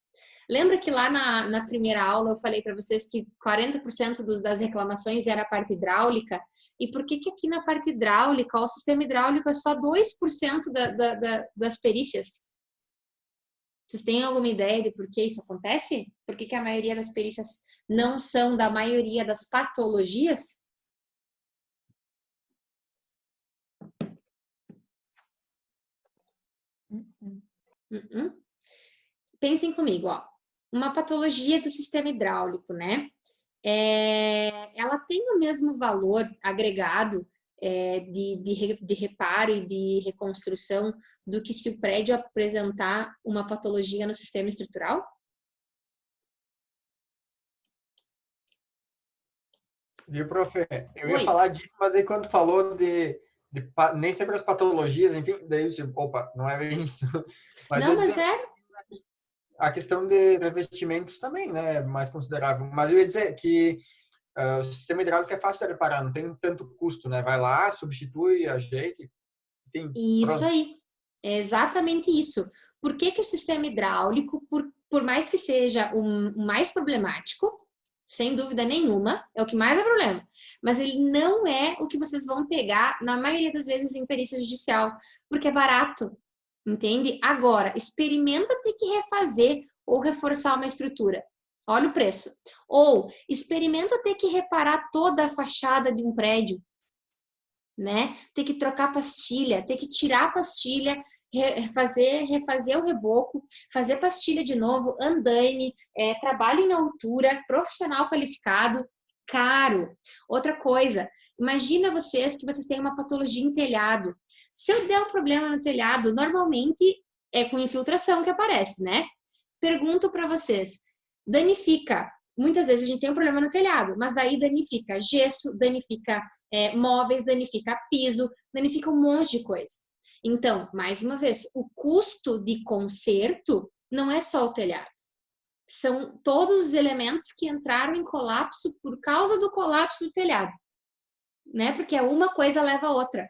Lembra que lá na primeira aula eu falei para vocês que 40% das reclamações era a parte hidráulica? E por que que aqui na parte hidráulica, o sistema hidráulico é só 2% das perícias? Vocês têm alguma ideia de por que isso acontece? Por que que a maioria das perícias não são da maioria das patologias? Pensem comigo, ó. Uma patologia do sistema hidráulico, né? Ela tem o mesmo valor agregado de reparo e de reconstrução do que se o prédio apresentar uma patologia no sistema estrutural? Viu, prof? Eu ia falar disso, mas aí quando falou nem sempre as patologias, enfim, daí eu disse, opa, não é isso. Mas não, mas a questão de revestimentos também, né, é mais considerável. Mas eu ia dizer que o sistema hidráulico é fácil de reparar, não tem tanto custo, né? Vai lá, substitui, ajeita, enfim. Isso pronto. aí, é exatamente isso. Por que que o sistema hidráulico, por mais que seja o mais problemático, sem dúvida nenhuma, é o que mais é problema, mas ele não é o que vocês vão pegar, na maioria das vezes, em perícia judicial, porque é barato, entende? Agora, experimenta ter que refazer ou reforçar uma estrutura. Olha o preço. Ou experimenta ter que reparar toda a fachada de um prédio, né? Ter que trocar pastilha, ter que tirar a pastilha, refazer o reboco, fazer pastilha de novo, andaime, trabalho em altura, profissional qualificado, caro. Outra coisa, imagina vocês que vocês têm uma patologia em telhado. Se eu der um problema no telhado, normalmente é com infiltração que aparece, né? Pergunto para vocês, danifica? Muitas vezes a gente tem um problema no telhado, mas daí danifica gesso, danifica móveis, danifica piso, danifica um monte de coisa. Então, mais uma vez, o custo de conserto não é só o telhado. São todos os elementos que entraram em colapso por causa do colapso do telhado, né? Porque uma coisa leva a outra.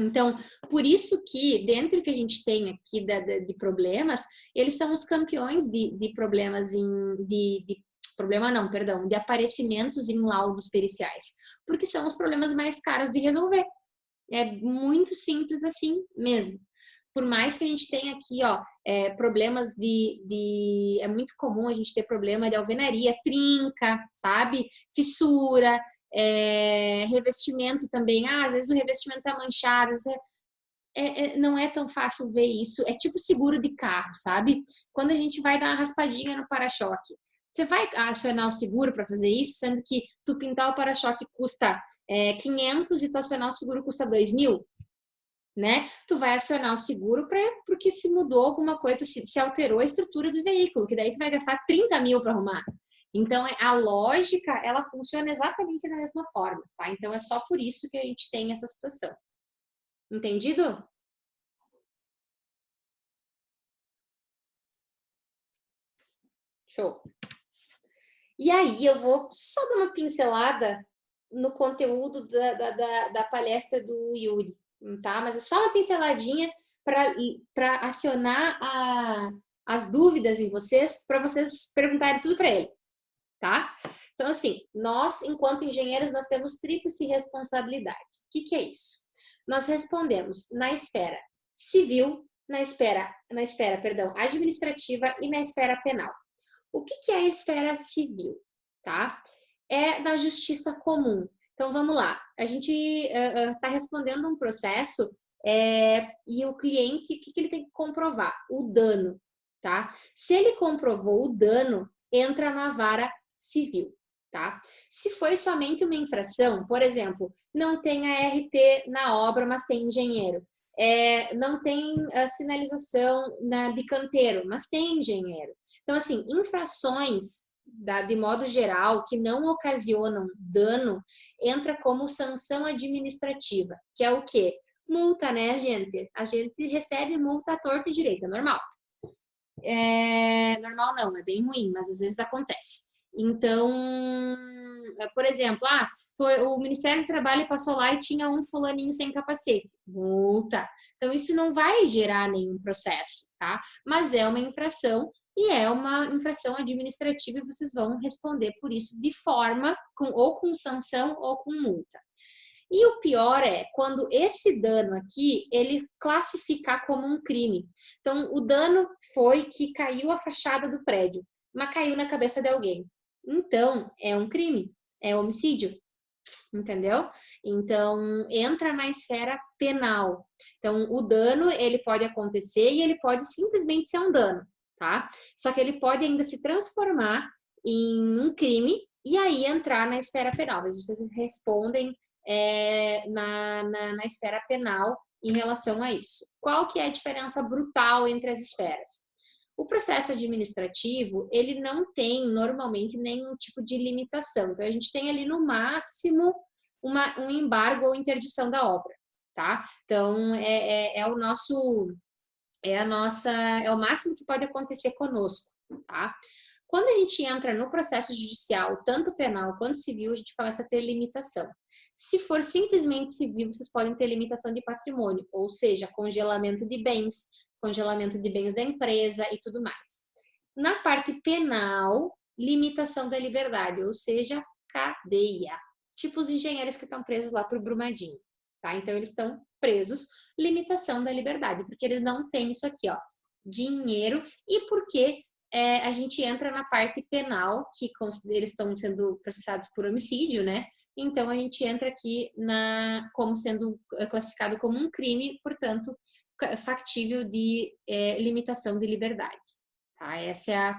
Então, por isso que, dentro do que a gente tem aqui de problemas, eles são os campeões de problemas problema não, perdão, de aparecimentos em laudos periciais, porque são os problemas mais caros de resolver. É muito simples assim mesmo. Por mais que a gente tenha aqui, ó, problemas é muito comum a gente ter problema de alvenaria, trinca, sabe? Fissura, revestimento também. Às vezes o revestimento tá manchado, não é tão fácil ver isso. É tipo seguro de carro, sabe? Quando a gente vai dar uma raspadinha no para-choque, você vai acionar o seguro para fazer isso, sendo que tu pintar o para-choque custa 500 e tu acionar o seguro custa 2.000, né? Tu vai acionar o seguro porque se mudou alguma coisa, se alterou a estrutura do veículo, que daí tu vai gastar 30.000 para arrumar. Então, a lógica, ela funciona exatamente da mesma forma, tá? Então, é só por isso que a gente tem essa situação. Entendido? Show. E aí, eu vou só dar uma pincelada no conteúdo da palestra do Yuri, tá? Mas é só uma pinceladinha para acionar as dúvidas em vocês, para vocês perguntarem tudo para ele, tá? Então, assim, nós, enquanto engenheiros, nós temos tríplice responsabilidade. O que é isso? Nós respondemos na esfera civil, na esfera administrativa e na esfera penal. O que é a esfera civil, tá? É da justiça comum. Então, vamos lá. A gente está respondendo um processo e o cliente, o que ele tem que comprovar? O dano, tá? Se ele comprovou o dano, entra na vara civil, tá? Se foi somente uma infração, por exemplo, não tem a RT na obra, mas tem engenheiro. Não tem a sinalização de canteiro, mas tem engenheiro. Então, assim, infrações, de modo geral, que não ocasionam dano, entra como sanção administrativa, que é o quê? Multa, né, gente? A gente recebe multa à torta e direita, normal. Normal não, é bem ruim, mas às vezes acontece. Então, por exemplo, o Ministério do Trabalho passou lá e tinha um fulaninho sem capacete. Multa. Então, isso não vai gerar nenhum processo, tá? Mas é uma infração e é uma infração administrativa e vocês vão responder por isso de forma, ou com sanção ou com multa. E o pior é quando esse dano aqui, ele classificar como um crime. Então, o dano foi que caiu a fachada do prédio, mas caiu na cabeça de alguém. Então, é um crime, é homicídio, entendeu? Então, entra na esfera penal. Então, o dano, ele pode acontecer e ele pode simplesmente ser um dano, tá? Só que ele pode ainda se transformar em um crime e aí entrar na esfera penal. Mas vocês respondem na esfera penal em relação a isso. Qual que é a diferença brutal entre as esferas? O processo administrativo, ele não tem normalmente nenhum tipo de limitação. Então, a gente tem ali no máximo um embargo ou interdição da obra, tá? Então, é o máximo que pode acontecer conosco, tá? Quando a gente entra no processo judicial, tanto penal quanto civil, a gente começa a ter limitação. Se for simplesmente civil, vocês podem ter limitação de patrimônio, ou seja, congelamento de bens da empresa e tudo mais. Na parte penal, limitação da liberdade, ou seja, cadeia. Tipo os engenheiros que estão presos lá pro Brumadinho, tá? Então, eles estão presos, limitação da liberdade, porque eles não têm isso aqui, ó, dinheiro, e porque a gente entra na parte penal, que eles estão sendo processados por homicídio, né? Então, a gente entra aqui como sendo classificado como um crime, portanto, factível de limitação de liberdade, tá? Esse é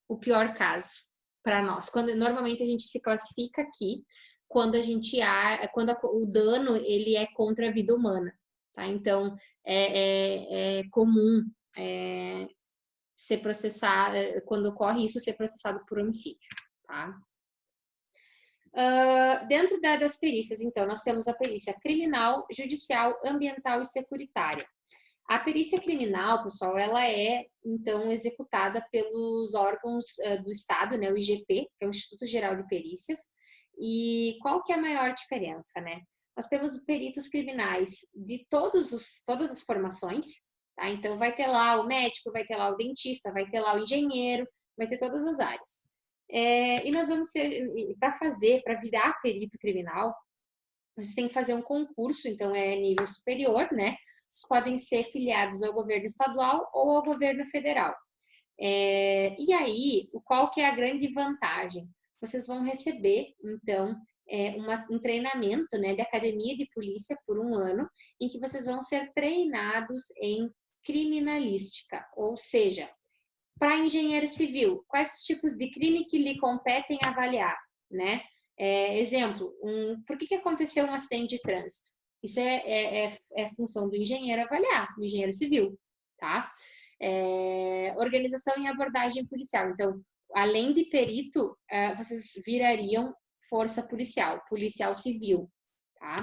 o pior caso para nós. Normalmente a gente se classifica aqui quando o dano ele é contra a vida humana, tá? Então, é comum ser processado, quando ocorre isso, ser processado por homicídio, tá? Dentro das perícias, então, nós temos a perícia criminal, judicial, ambiental e securitária. A perícia criminal, pessoal, ela é, então, executada pelos órgãos do Estado, né, o IGP, que é o Instituto Geral de Perícias, E qual que é a maior diferença, né? Nós temos peritos criminais de todas as formações, tá? Então, vai ter lá o médico, vai ter lá o dentista, vai ter lá o engenheiro, vai ter todas as áreas. E nós vamos ser, para virar perito criminal, vocês têm que fazer um concurso, então é nível superior, né? Vocês podem ser filiados ao governo estadual ou ao governo federal. E aí, qual que é a grande vantagem? Vocês vão receber, então, um treinamento, né, de academia de polícia por 1 ano, em que vocês vão ser treinados em criminalística, ou seja, para engenheiro civil, quais os tipos de crime que lhe competem avaliar, né? Exemplo, por que aconteceu um acidente de trânsito? Isso é função do engenheiro avaliar, do engenheiro civil, tá? Organização e abordagem policial. Então, além de perito, vocês virariam força policial, policial civil, tá?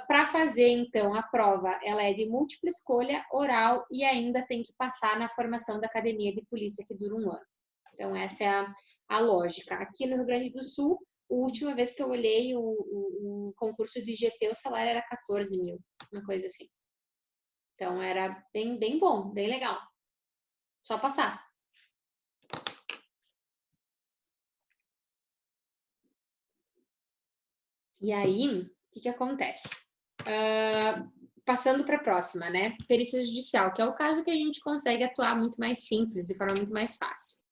Para fazer, então, a prova, ela é de múltipla escolha, oral, e ainda tem que passar na formação da academia de polícia, que dura 1 ano. Então, essa é a lógica. Aqui no Rio Grande do Sul, a última vez que eu olhei o concurso do IGP, o salário era 14 mil, uma coisa assim. Então, era bem, bem bom, bem legal. Só passar. E aí, o que acontece? Passando para a próxima, né? Perícia judicial, que é o caso que a gente consegue atuar muito mais simples, de forma muito mais fácil.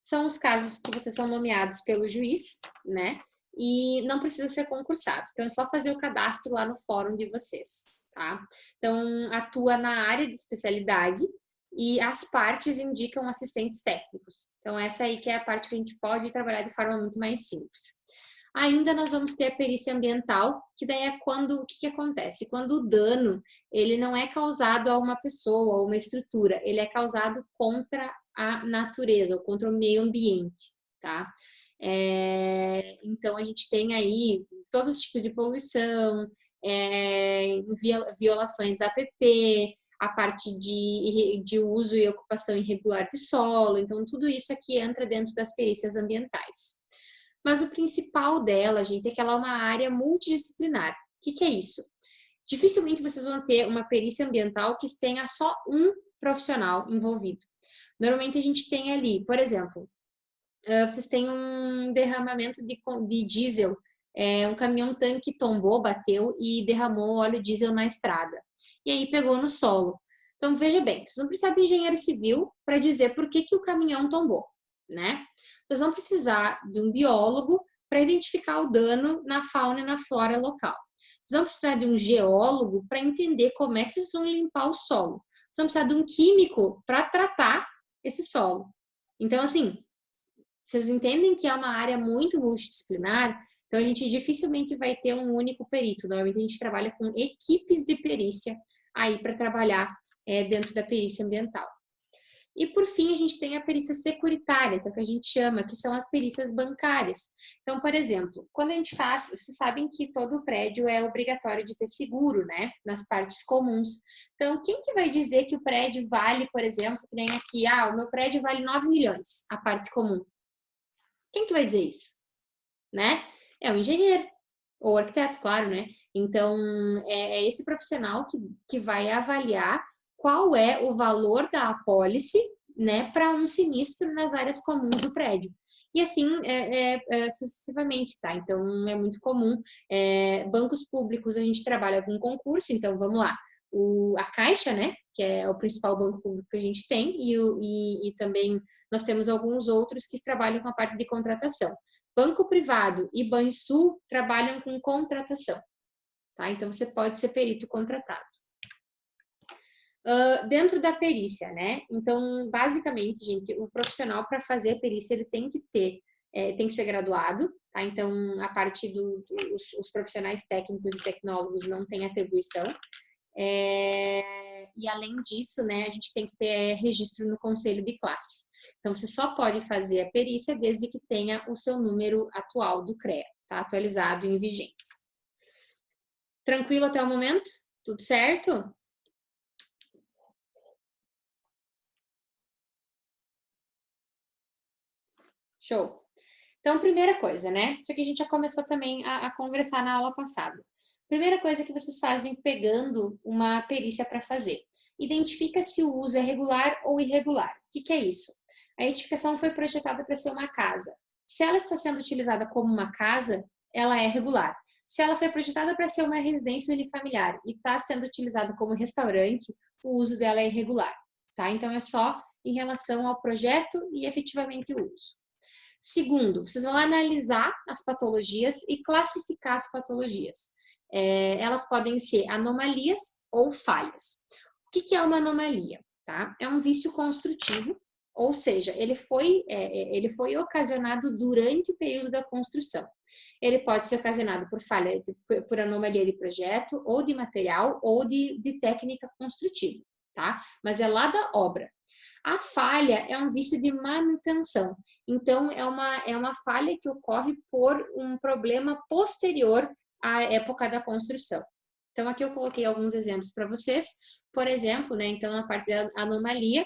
São os casos que vocês são nomeados pelo juiz, né? E não precisa ser concursado. Então, é só fazer o cadastro lá no fórum de vocês, tá? Então, atua na área de especialidade e as partes indicam assistentes técnicos. Então, essa aí que é a parte que a gente pode trabalhar de forma muito mais simples. Ainda nós vamos ter a perícia ambiental, que daí é quando, o que acontece? Quando o dano, ele não é causado a uma pessoa ou uma estrutura, ele é causado contra a natureza, ou contra o meio ambiente, tá? Então, a gente tem aí todos os tipos de poluição, violações da APP, a parte de uso e ocupação irregular de solo, então tudo isso aqui entra dentro das perícias ambientais. Mas o principal dela, gente, é que ela é uma área multidisciplinar. O que é isso? Dificilmente vocês vão ter uma perícia ambiental que tenha só um profissional envolvido. Normalmente a gente tem ali, por exemplo, vocês têm um derramamento de diesel, um caminhão-tanque tombou, bateu e derramou óleo diesel na estrada. E aí pegou no solo. Então, veja bem, vocês vão precisar de engenheiro civil para dizer por que o caminhão tombou, né? Vocês vão precisar de um biólogo para identificar o dano na fauna e na flora local. Vocês vão precisar de um geólogo para entender como é que vocês vão limpar o solo. Vocês vão precisar de um químico para tratar esse solo. Então, assim, vocês entendem que é uma área muito multidisciplinar, então a gente dificilmente vai ter um único perito. Normalmente a gente trabalha com equipes de perícia aí para trabalhar dentro da perícia ambiental. E, por fim, a gente tem a perícia securitária, que a gente chama, que são as perícias bancárias. Então, por exemplo, quando a gente faz, vocês sabem que todo prédio é obrigatório de ter seguro, né? Nas partes comuns. Então, quem que vai dizer que o prédio vale, por exemplo, que nem aqui, o meu prédio vale 9 milhões, a parte comum? Quem que vai dizer isso? Né? É o engenheiro, ou o arquiteto, claro, né? Então, é esse profissional que vai avaliar qual é o valor da apólice, né, para um sinistro nas áreas comuns do prédio. E assim, sucessivamente, tá? Então, é muito comum. Bancos públicos, a gente trabalha com concurso, então, vamos lá. A Caixa, né, que é o principal banco público que a gente tem, e também nós temos alguns outros que trabalham com a parte de contratação. Banco privado e Banrisul trabalham com contratação, tá? Então, você pode ser perito contratado. Dentro da perícia, né? Então, basicamente, gente, o profissional para fazer a perícia, ele tem que tem que ser graduado, tá? Então, a parte dos profissionais técnicos e tecnólogos não tem atribuição. E, além disso, né, a gente tem que ter registro no conselho de classe. Então, você só pode fazer a perícia desde que tenha o seu número atual do CREA, tá? Atualizado em vigência. Tranquilo até o momento? Tudo certo? Show! Então, primeira coisa, né? Isso aqui a gente já começou também a conversar na aula passada. Primeira coisa que vocês fazem pegando uma perícia para fazer. Identifica se o uso é regular ou irregular. O que é isso? A edificação foi projetada para ser uma casa. Se ela está sendo utilizada como uma casa, ela é regular. Se ela foi projetada para ser uma residência unifamiliar e está sendo utilizada como restaurante, o uso dela é irregular. Tá? Então, é só em relação ao projeto e efetivamente o uso. Segundo, vocês vão analisar as patologias e classificar as patologias. Elas podem ser anomalias ou falhas. O que é uma anomalia? Tá? É um vício construtivo, ou seja, ele foi ocasionado durante o período da construção. Ele pode ser ocasionado por falha, por anomalia de projeto, ou de material, ou de técnica construtiva, tá? Mas é lá da obra. A falha é um vício de manutenção. Então, é uma falha que ocorre por um problema posterior à época da construção. Então, aqui eu coloquei alguns exemplos para vocês. Por exemplo, né, então, na parte da anomalia,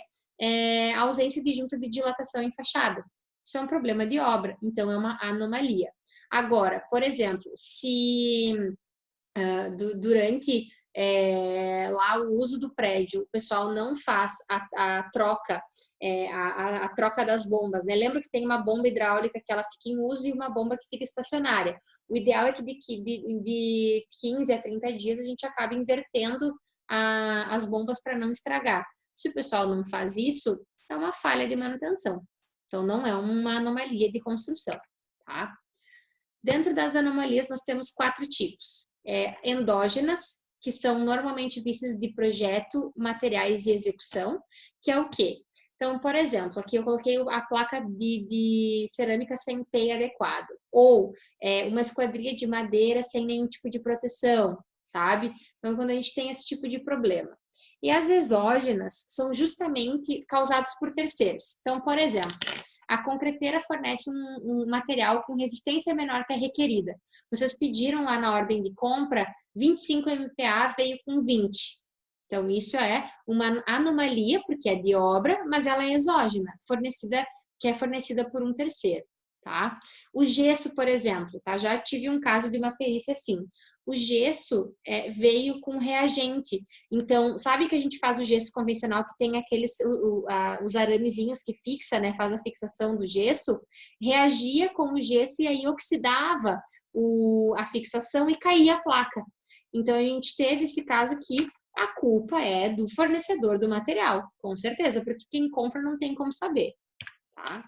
a ausência de junta de dilatação em fachada. Isso é um problema de obra, então é uma anomalia. Agora, por exemplo, se durante lá o uso do prédio, o pessoal não faz a troca, a troca das bombas, né? Lembra que tem uma bomba hidráulica que ela fica em uso e uma bomba que fica estacionária. O ideal é que de 15 a 30 dias a gente acabe invertendo as bombas para não estragar. Se o pessoal não faz isso, é uma falha de manutenção. Então, não é uma anomalia de construção, tá? Dentro das anomalias, nós temos 4 tipos. Endógenas, que são normalmente vícios de projeto, materiais e execução, que é o quê? Então, por exemplo, aqui eu coloquei a placa de cerâmica sem PEI adequado, ou uma esquadria de madeira sem nenhum tipo de proteção, sabe? Então, quando a gente tem esse tipo de problema. E as exógenas são justamente causadas por terceiros. Então, por exemplo, a concreteira fornece um material com resistência menor que a requerida. Vocês pediram lá na ordem de compra 25 MPa, veio com 20. Então, isso é uma anomalia, porque é de obra, mas ela é exógena, que é fornecida por um terceiro. Tá? O gesso, por exemplo, tá? Já tive um caso de uma perícia assim. O gesso veio com reagente. Então, sabe que a gente faz o gesso convencional que tem aqueles os aramezinhos que fixa, né? Faz a fixação do gesso, reagia com o gesso e aí oxidava a fixação e caía a placa. Então, a gente teve esse caso que a culpa é do fornecedor do material, com certeza, porque quem compra não tem como saber, tá?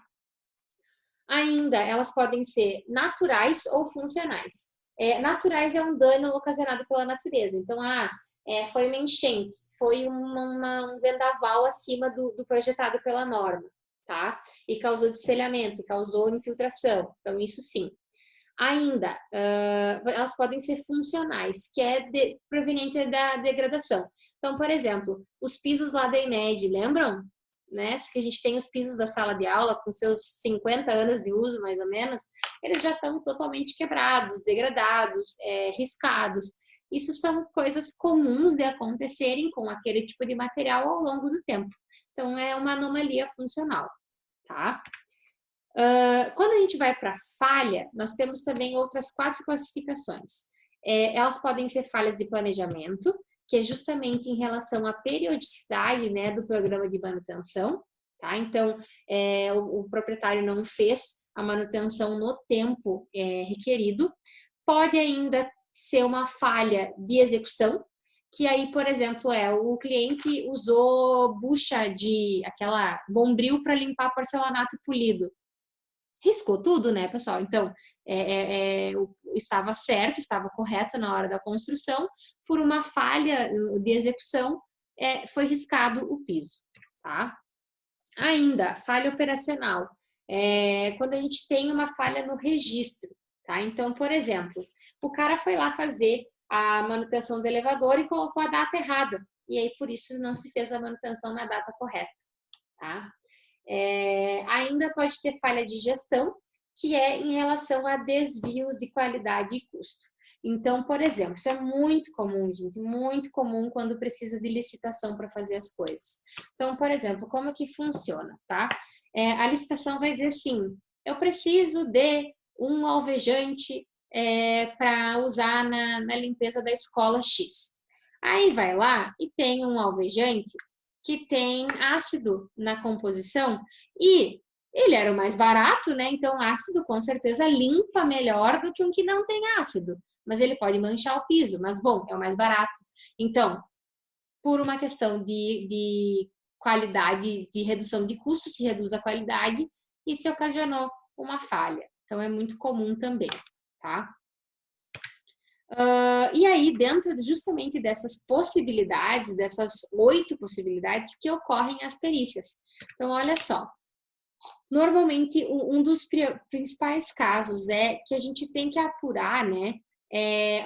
Ainda, elas podem ser naturais ou funcionais. Naturais é um dano ocasionado pela natureza. Então, foi uma enchente, foi um vendaval acima do projetado pela norma, tá? E causou destelhamento, causou infiltração. Então, isso sim. Ainda, elas podem ser funcionais, que é proveniente da degradação. Então, por exemplo, os pisos lá da IMED, lembram? Né? Que a gente tem os pisos da sala de aula com seus 50 anos de uso, mais ou menos, eles já estão totalmente quebrados, degradados, riscados. Isso são coisas comuns de acontecerem com aquele tipo de material ao longo do tempo. Então, é uma anomalia funcional, tá? Quando a gente vai para falha, nós temos também outras 4 classificações. Elas podem ser falhas de planejamento, que é justamente em relação à periodicidade, né, do programa de manutenção, tá? Então, o proprietário não fez a manutenção no tempo requerido. Pode ainda ser uma falha de execução, que aí, por exemplo, o cliente usou bucha aquela bombril para limpar porcelanato polido. Riscou tudo, né, pessoal? Então, estava certo, estava correto na hora da construção, por uma falha de execução, foi riscado o piso, tá? Ainda, falha operacional. Quando a gente tem uma falha no registro, tá? Então, por exemplo, o cara foi lá fazer a manutenção do elevador e colocou a data errada, e aí por isso não se fez a manutenção na data correta, tá? Ainda pode ter falha de gestão, que é em relação a desvios de qualidade e custo. Então, por exemplo, isso é muito comum, gente, muito comum quando precisa de licitação para fazer as coisas. Então, por exemplo, como que funciona, tá? A licitação vai dizer assim, eu preciso de um alvejante para usar na limpeza da escola X. Aí vai lá e tem um alvejante que tem ácido na composição e ele era o mais barato, né? Então, ácido com certeza limpa melhor do que um que não tem ácido. Mas ele pode manchar o piso, mas bom, é o mais barato. Então, por uma questão de qualidade, de redução de custo, se reduz a qualidade e se ocasionou uma falha. Então, é muito comum também, tá? E aí, dentro justamente dessas possibilidades, dessas 8 possibilidades que ocorrem as perícias. Então, olha só. Normalmente, um dos principais casos é que a gente tem que apurar, né?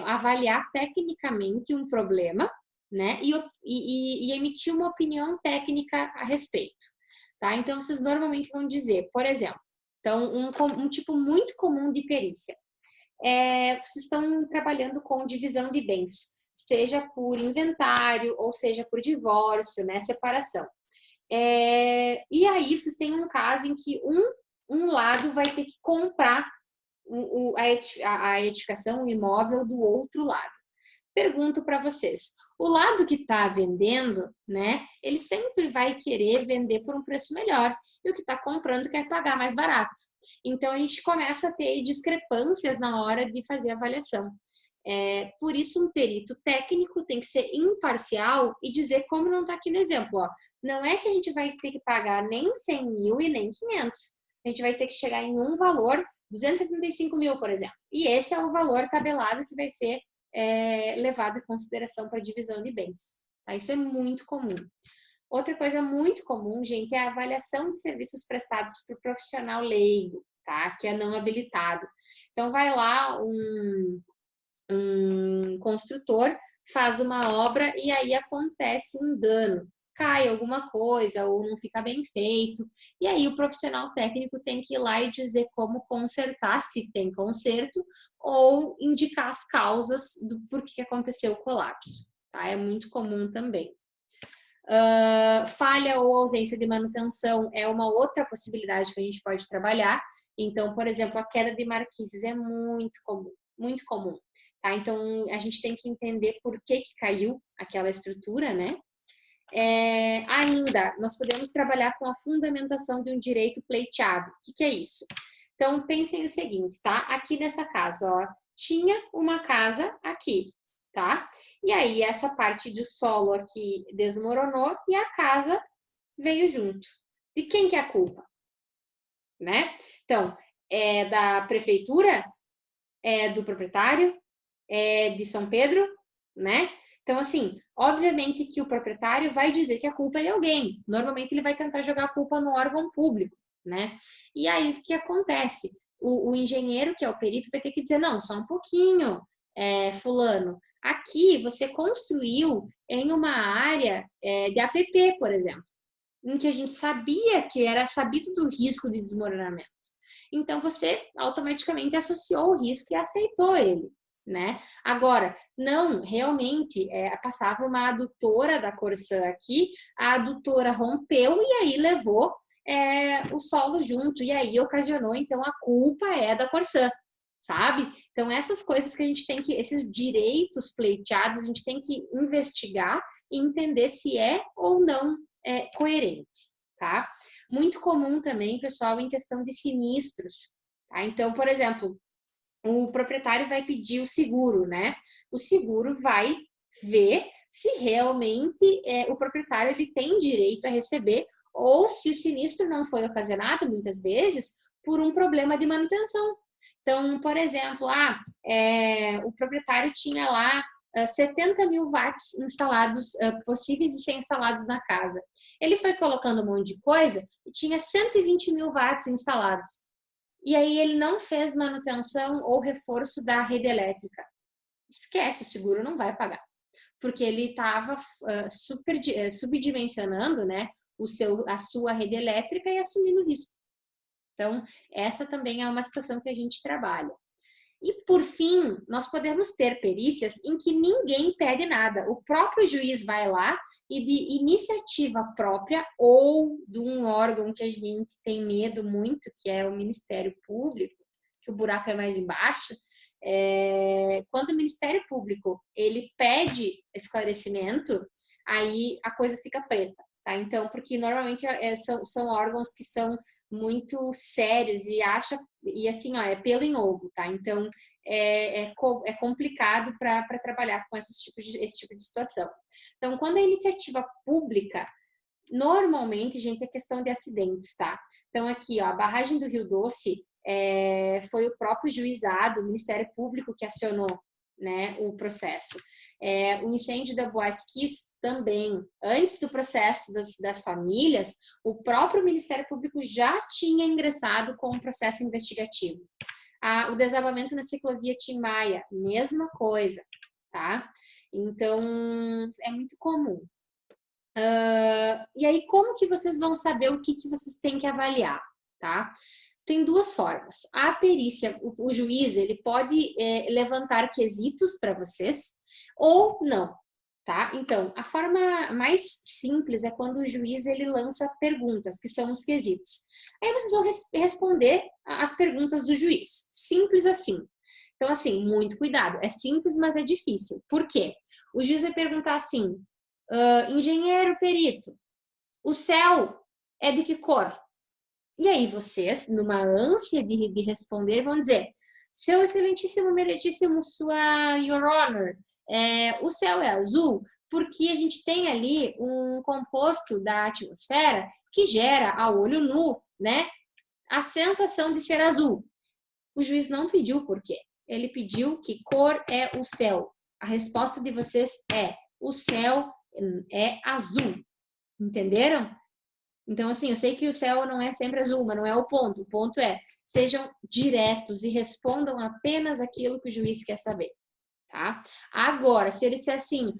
Avaliar tecnicamente um problema, né? E emitir uma opinião técnica a respeito, tá? Então, vocês normalmente vão dizer, por exemplo, então, um tipo muito comum de perícia. Vocês estão trabalhando com divisão de bens, seja por inventário ou seja por divórcio, né? Separação. E aí, vocês têm um caso em que um lado vai ter que comprar a edificação, o imóvel do outro lado. Pergunto para vocês, o lado que está vendendo, né, ele sempre vai querer vender por um preço melhor, e o que está comprando quer pagar mais barato. Então, a gente começa a ter discrepâncias na hora de fazer a avaliação. Por isso, um perito técnico tem que ser imparcial e dizer, como não está aqui no exemplo, ó, não é que a gente vai ter que pagar nem 100 mil e nem 500. A gente vai ter que chegar em um valor, 275 mil, por exemplo. E esse é o valor tabelado que vai ser levado em consideração para divisão de bens. Tá? Isso é muito comum. Outra coisa muito comum, gente, é a avaliação de serviços prestados por profissional leigo, tá? Que é não habilitado. Então, vai lá um construtor, faz uma obra e aí acontece um dano. Cai alguma coisa ou não fica bem feito. E aí o profissional técnico tem que ir lá e dizer como consertar, se tem conserto, ou indicar as causas do porquê que aconteceu o colapso. Tá? É muito comum também. Falha ou ausência de manutenção é uma outra possibilidade que a gente pode trabalhar. Então, por exemplo, a queda de marquises é muito comum, muito comum. Tá? Então, a gente tem que entender por que caiu aquela estrutura, né? Ainda, nós podemos trabalhar com a fundamentação de um direito pleiteado. O que é isso? Então, pensem o seguinte, tá? Aqui nessa casa, ó, tinha uma casa aqui, tá? E aí, essa parte do solo aqui desmoronou e a casa veio junto. De quem que é a culpa? Né? Então, é da prefeitura? É do proprietário? É de São Pedro? Né? Então, assim, obviamente que o proprietário vai dizer que a culpa é de alguém. Normalmente ele vai tentar jogar a culpa no órgão público, né? E aí, o que acontece? O engenheiro, que é o perito, vai ter que dizer, não, só um pouquinho, fulano. Aqui, você construiu em uma área de APP, por exemplo, em que a gente sabia que era sabido do risco de desmoronamento. Então, você automaticamente associou o risco e aceitou ele. Né? Agora, não, realmente, passava uma adutora da Corsã aqui, a adutora rompeu e aí levou o solo junto, e aí ocasionou, então, a culpa é da Corsã, sabe? Então, essas coisas que a gente tem que, esses direitos pleiteados, a gente tem que investigar e entender se é ou não coerente, tá? Muito comum também, pessoal, em questão de sinistros, tá? Então, por exemplo, o proprietário vai pedir o seguro, né? O seguro vai ver se realmente o proprietário ele tem direito a receber ou se o sinistro não foi ocasionado, muitas vezes, por um problema de manutenção. Então, por exemplo, o proprietário tinha lá 70 mil watts instalados, possíveis de ser instalados na casa. Ele foi colocando um monte de coisa e tinha 120 mil watts instalados. E aí ele não fez manutenção ou reforço da rede elétrica. Esquece, o seguro não vai pagar. Porque ele estava subdimensionando, né, a sua rede elétrica e assumindo risco. Então, essa também é uma situação que a gente trabalha. E, por fim, nós podemos ter perícias em que ninguém pede nada. O próprio juiz vai lá e, de iniciativa própria ou de um órgão que a gente tem medo muito, que é o Ministério Público, que o buraco é mais embaixo, quando o Ministério Público ele pede esclarecimento, aí a coisa fica preta, tá? Então, porque normalmente são órgãos que são muito sérios e assim, ó, é pelo em ovo, tá? Então, é complicado para trabalhar com esse tipo de situação. Então, quando a iniciativa pública, normalmente, gente, é questão de acidentes, tá? Então, aqui, ó, a barragem do Rio Doce foi o próprio juizado, o Ministério Público que acionou, né, o processo. O incêndio da Boate Kiss também, antes do processo das famílias, o próprio Ministério Público já tinha ingressado com um processo investigativo. O desabamento na ciclovia Tim Maia, mesma coisa, tá? Então, é muito comum. E aí, como que vocês vão saber o que vocês têm que avaliar, tá? Tem duas formas. A perícia, o juiz, ele pode levantar quesitos para vocês ou não, tá? Então, a forma mais simples é quando o juiz ele lança perguntas, que são os quesitos. Aí vocês vão responder as perguntas do juiz. Simples assim. Então, assim, muito cuidado. É simples, mas é difícil. Por quê? O juiz vai perguntar assim, engenheiro perito, o céu é de que cor? E aí vocês, numa ânsia de responder, vão dizer, seu excelentíssimo, meritíssimo, sua Your Honor, o céu é azul porque a gente tem ali um composto da atmosfera que gera ao olho nu, né, a sensação de ser azul. O juiz não pediu por quê. Ele pediu que cor é o céu. A resposta de vocês o céu é azul. Entenderam? Então, assim, eu sei que o céu não é sempre azul, mas não é o ponto. O ponto é, sejam diretos e respondam apenas aquilo que o juiz quer saber, tá? Agora, se ele disser assim,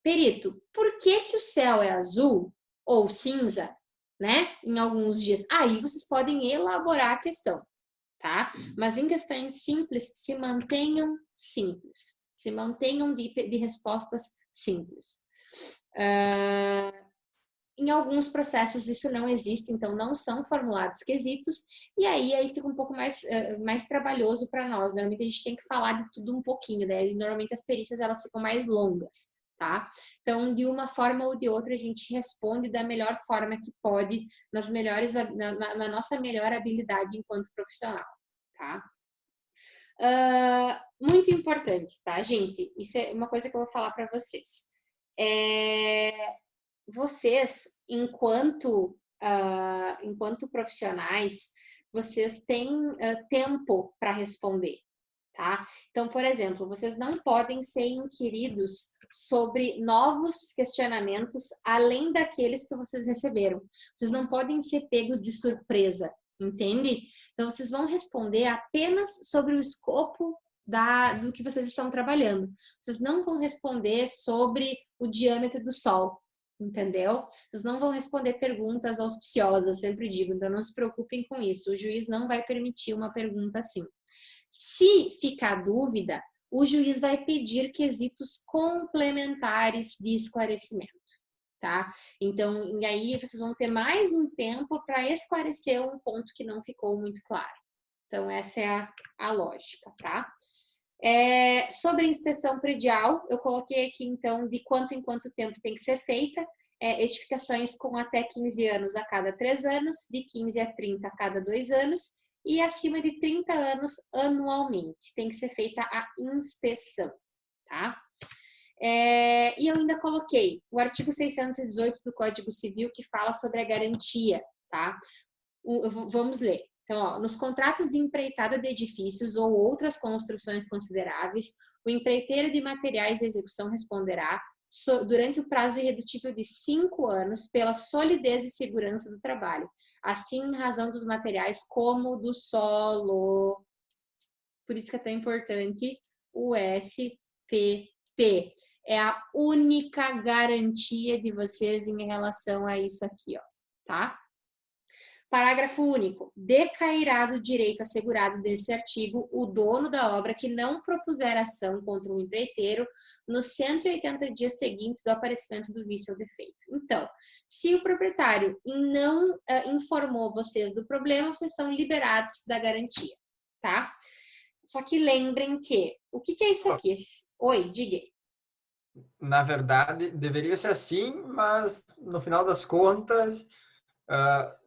perito, por que o céu é azul ou cinza, né? Em alguns dias. Aí vocês podem elaborar a questão, tá? Mas em questões simples, se mantenham simples. Se mantenham de respostas simples. Em alguns processos isso não existe, então não são formulados quesitos, e aí fica um pouco mais trabalhoso para nós. Normalmente a gente tem que falar de tudo um pouquinho, né? E normalmente as perícias elas ficam mais longas, tá? Então, de uma forma ou de outra, a gente responde da melhor forma que pode, na nossa melhor habilidade enquanto profissional, tá? Muito importante, tá, gente? Isso é uma coisa que eu vou falar para vocês. Vocês, enquanto profissionais, vocês têm tempo para responder, tá? Então, por exemplo, vocês não podem ser inquiridos sobre novos questionamentos além daqueles que vocês receberam. Vocês não podem ser pegos de surpresa, entende? Então, vocês vão responder apenas sobre o escopo do que vocês estão trabalhando. Vocês não vão responder sobre o diâmetro do Sol. Entendeu? Vocês não vão responder perguntas auspiciosas, sempre digo, então não se preocupem com isso. O juiz não vai permitir uma pergunta assim. Se ficar dúvida, o juiz vai pedir quesitos complementares de esclarecimento, tá? Então, e aí vocês vão ter mais um tempo para esclarecer um ponto que não ficou muito claro. Então, essa é a lógica, tá? Sobre a inspeção predial, eu coloquei aqui, então, de quanto em quanto tempo tem que ser feita. Edificações com até 15 anos a cada 3 anos, de 15 a 30 a cada 2 anos, e acima de 30 anos anualmente. Tem que ser feita a inspeção, tá? E eu ainda coloquei o artigo 618 do Código Civil, que fala sobre a garantia, tá? Vamos ler. Então, ó, nos contratos de empreitada de edifícios ou outras construções consideráveis, o empreiteiro de materiais de execução responderá durante o prazo irredutível de 5 anos pela solidez e segurança do trabalho, assim em razão dos materiais como do solo. Por isso que é tão importante o SPT. É a única garantia de vocês em relação a isso aqui, ó, tá? Parágrafo único. Decairá do direito assegurado deste artigo o dono da obra que não propuser ação contra o empreiteiro nos 180 dias seguintes do aparecimento do vício ou defeito. Então, se o proprietário não informou vocês do problema, vocês estão liberados da garantia, tá? Só que lembrem que... O que é isso aqui? Oi, diga. Na verdade, deveria ser assim, mas no final das contas,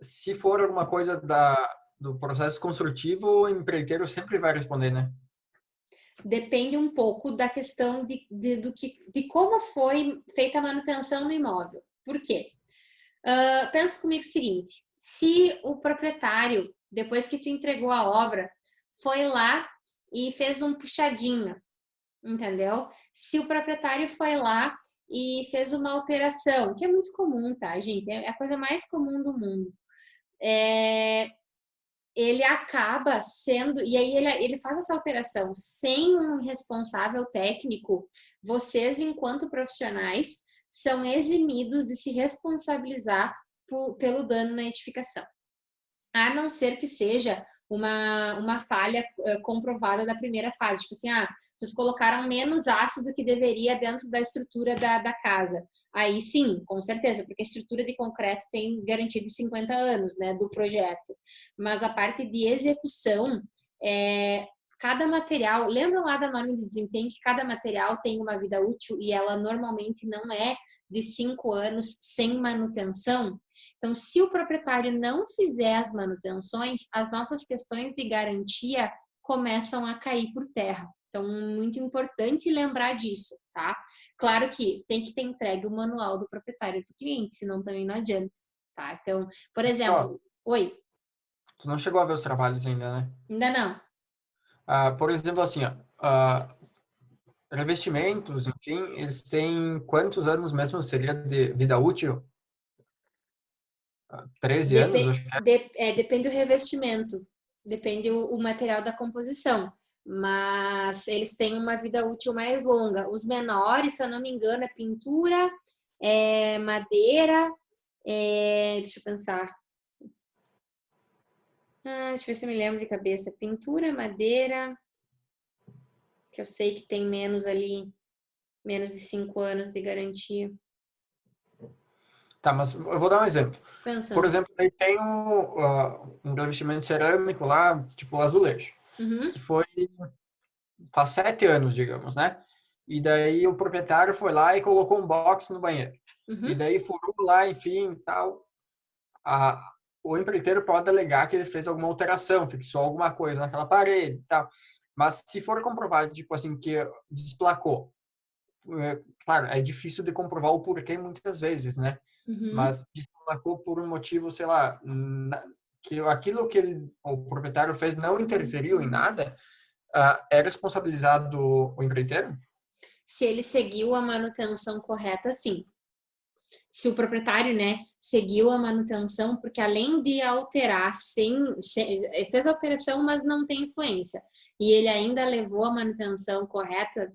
se for alguma coisa do processo construtivo, o empreiteiro sempre vai responder, né? Depende um pouco da questão de como foi feita a manutenção do imóvel. Por quê? Pensa comigo o seguinte, se o proprietário, depois que tu entregou a obra, foi lá e fez um puxadinho, entendeu? Se o proprietário foi lá e fez uma alteração, que é muito comum, tá, gente? É a coisa mais comum do mundo. Ele acaba sendo... E aí ele faz essa alteração sem um responsável técnico. Vocês, enquanto profissionais, são eximidos de se responsabilizar pelo dano na edificação. A não ser que seja uma falha comprovada da primeira fase. Tipo assim, vocês colocaram menos ácido que deveria dentro da estrutura da casa. Aí sim, com certeza, porque a estrutura de concreto tem garantia de 50 anos, né, do projeto. Mas a parte de execução, cada material... Lembram lá da norma de desempenho que cada material tem uma vida útil e ela normalmente não é de 5 anos sem manutenção? Então, se o proprietário não fizer as manutenções, as nossas questões de garantia começam a cair por terra. Então, muito importante lembrar disso, tá? Claro que tem que ter entregue o manual do proprietário do cliente, senão também não adianta, tá? Então, por exemplo... Oi? Tu não chegou a ver os trabalhos ainda, né? Ainda não. Por exemplo, assim, revestimentos, enfim, eles têm quantos anos mesmo seria de vida útil? 13 anos, acho que é. Depende do revestimento, depende o material da composição, mas eles têm uma vida útil mais longa. Os menores, se eu não me engano, é pintura, madeira, deixa eu pensar. Deixa eu ver se eu me lembro de cabeça. Pintura, madeira, que eu sei que tem menos de 5 anos de garantia. Tá, mas eu vou dar um exemplo. Pensando. Por exemplo, aí tem um revestimento cerâmico lá, tipo azulejo, que foi faz 7 anos, digamos, né? E daí o proprietário foi lá e colocou um box no banheiro. E daí furou lá, enfim, tal. O empreiteiro pode alegar que ele fez alguma alteração, fixou alguma coisa naquela parede e tal. Mas se for comprovado, tipo assim, que desplacou, claro, é difícil de comprovar o porquê muitas vezes, né? Mas desplacou por um motivo, sei lá, que aquilo que o proprietário fez não interferiu em nada, é responsabilizado o empreiteiro? Se ele seguiu a manutenção correta, sim. Se o proprietário, né, seguiu a manutenção, porque além de alterar, fez alteração, mas não tem influência, e ele ainda levou a manutenção correta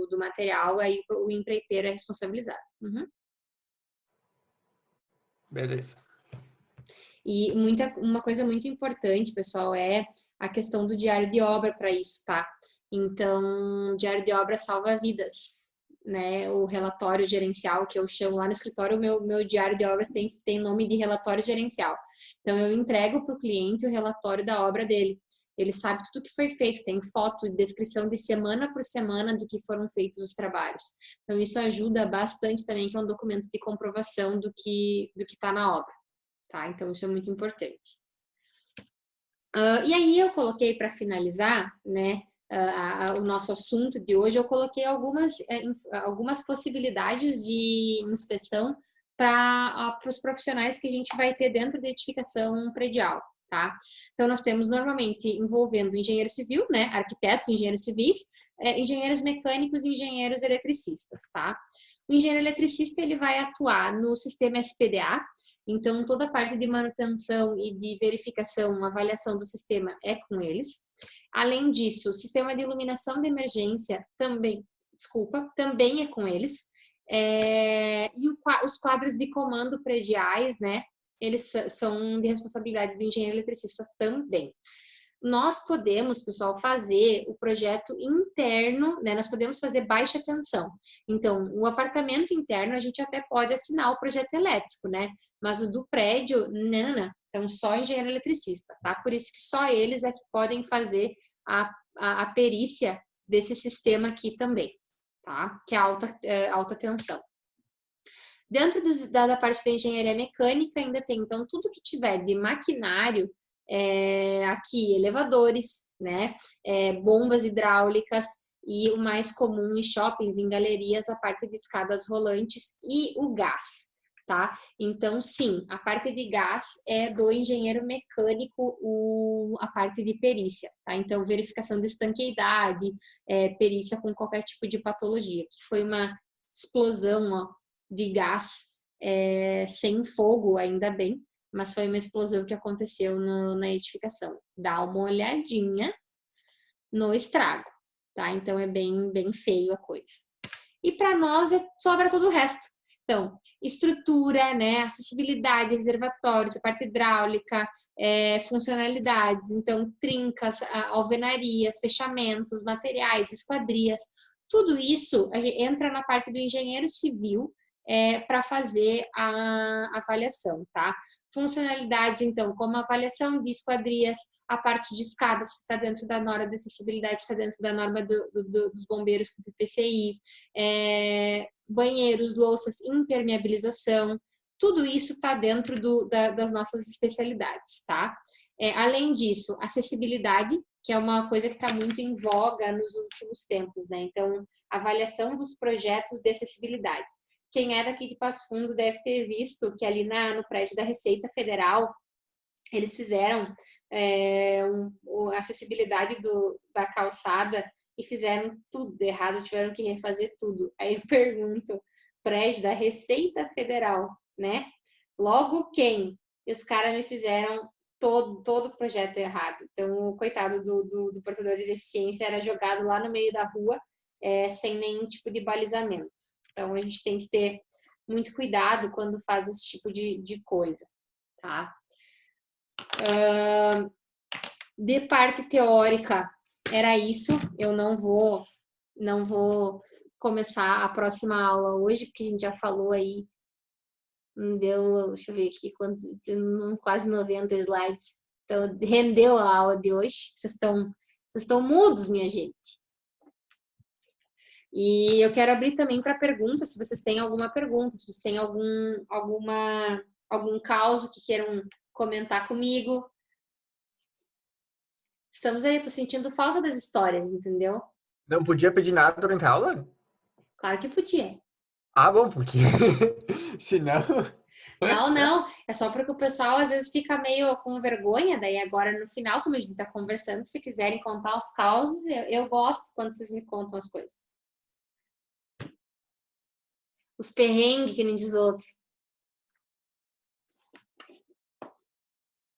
do material, aí o empreiteiro é responsabilizado. Beleza. E uma coisa muito importante, pessoal, é a questão do diário de obra para isso, tá? Então, o diário de obra salva vidas, né? O relatório gerencial, que eu chamo lá no escritório, o meu diário de obras tem nome de relatório gerencial. Então, eu entrego para o cliente o relatório da obra dele. Ele sabe tudo que foi feito, tem foto e descrição de semana por semana do que foram feitos os trabalhos. Então, isso ajuda bastante também, que é um documento de comprovação do que está na obra. Tá? Então, isso é muito importante. E aí, eu coloquei para finalizar, né, o nosso assunto de hoje, eu coloquei algumas possibilidades de inspeção para os profissionais que a gente vai ter dentro da edificação predial, tá? Então, nós temos normalmente envolvendo engenheiro civil, né, arquitetos, engenheiros civis, engenheiros mecânicos e engenheiros eletricistas, tá? O engenheiro eletricista, ele vai atuar no sistema SPDA, então toda a parte de manutenção e de verificação, avaliação do sistema é com eles. Além disso, o sistema de iluminação de emergência também é com eles. E os quadros de comando prediais, né, eles são de responsabilidade do engenheiro eletricista também. Nós podemos, pessoal, fazer o projeto interno, né? Nós podemos fazer baixa tensão. Então, o apartamento interno, a gente até pode assinar o projeto elétrico, né? Mas o do prédio, não. Então, só engenheiro eletricista, tá? Por isso que só eles é que podem fazer a perícia desse sistema aqui também, tá? Que é alta tensão. Dentro da parte da engenharia mecânica, ainda tem, então, tudo que tiver de maquinário, aqui, elevadores, né? Bombas hidráulicas e o mais comum em shoppings, em galerias, a parte de escadas rolantes e o gás, tá? Então, sim, a parte de gás é do engenheiro mecânico, a parte de perícia, tá? Então, verificação de estanqueidade, perícia com qualquer tipo de patologia, que foi uma explosão, ó, de gás sem fogo, ainda bem, mas foi uma explosão que aconteceu na edificação. Dá uma olhadinha no estrago, tá? Então, é bem, bem feio a coisa. E para nós, sobra todo o resto. Então, estrutura, né? Acessibilidade, reservatórios, a parte hidráulica, funcionalidades, então, trincas, alvenarias, fechamentos, materiais, esquadrias, tudo isso entra na parte do engenheiro civil, para fazer a avaliação, tá? Funcionalidades, então, como a avaliação de esquadrias, a parte de escadas, se está dentro da norma de acessibilidade, se está dentro da norma dos bombeiros com PPCI, banheiros, louças, impermeabilização, tudo isso está dentro das nossas especialidades, tá? Além disso, acessibilidade, que é uma coisa que está muito em voga nos últimos tempos, né? Então, avaliação dos projetos de acessibilidade. Quem é daqui de Passo Fundo deve ter visto que ali no prédio da Receita Federal, eles fizeram a acessibilidade da calçada e fizeram tudo errado, tiveram que refazer tudo. Aí eu pergunto, prédio da Receita Federal, né? Logo quem? E os caras me fizeram todo o projeto errado. Então, o coitado do portador de deficiência era jogado lá no meio da rua, sem nenhum tipo de balizamento. Então, a gente tem que ter muito cuidado quando faz esse tipo de coisa, tá? De parte teórica, era isso. Eu não vou começar a próxima aula hoje, porque a gente já falou aí, deixa eu ver aqui, quase 90 slides. Então, rendeu a aula de hoje. Vocês estão mudos, minha gente. E eu quero abrir também para perguntas, se vocês têm alguma pergunta, se vocês têm algum caso que queiram comentar comigo. Estamos aí, tô sentindo falta das histórias, entendeu? Não podia pedir nada durante a aula? Claro que podia. Ah, bom, porque senão... Não, é só porque o pessoal às vezes fica meio com vergonha, daí agora no final, como a gente tá conversando, se quiserem contar os causos, eu gosto quando vocês me contam as coisas. Os perrengues, que nem diz outro.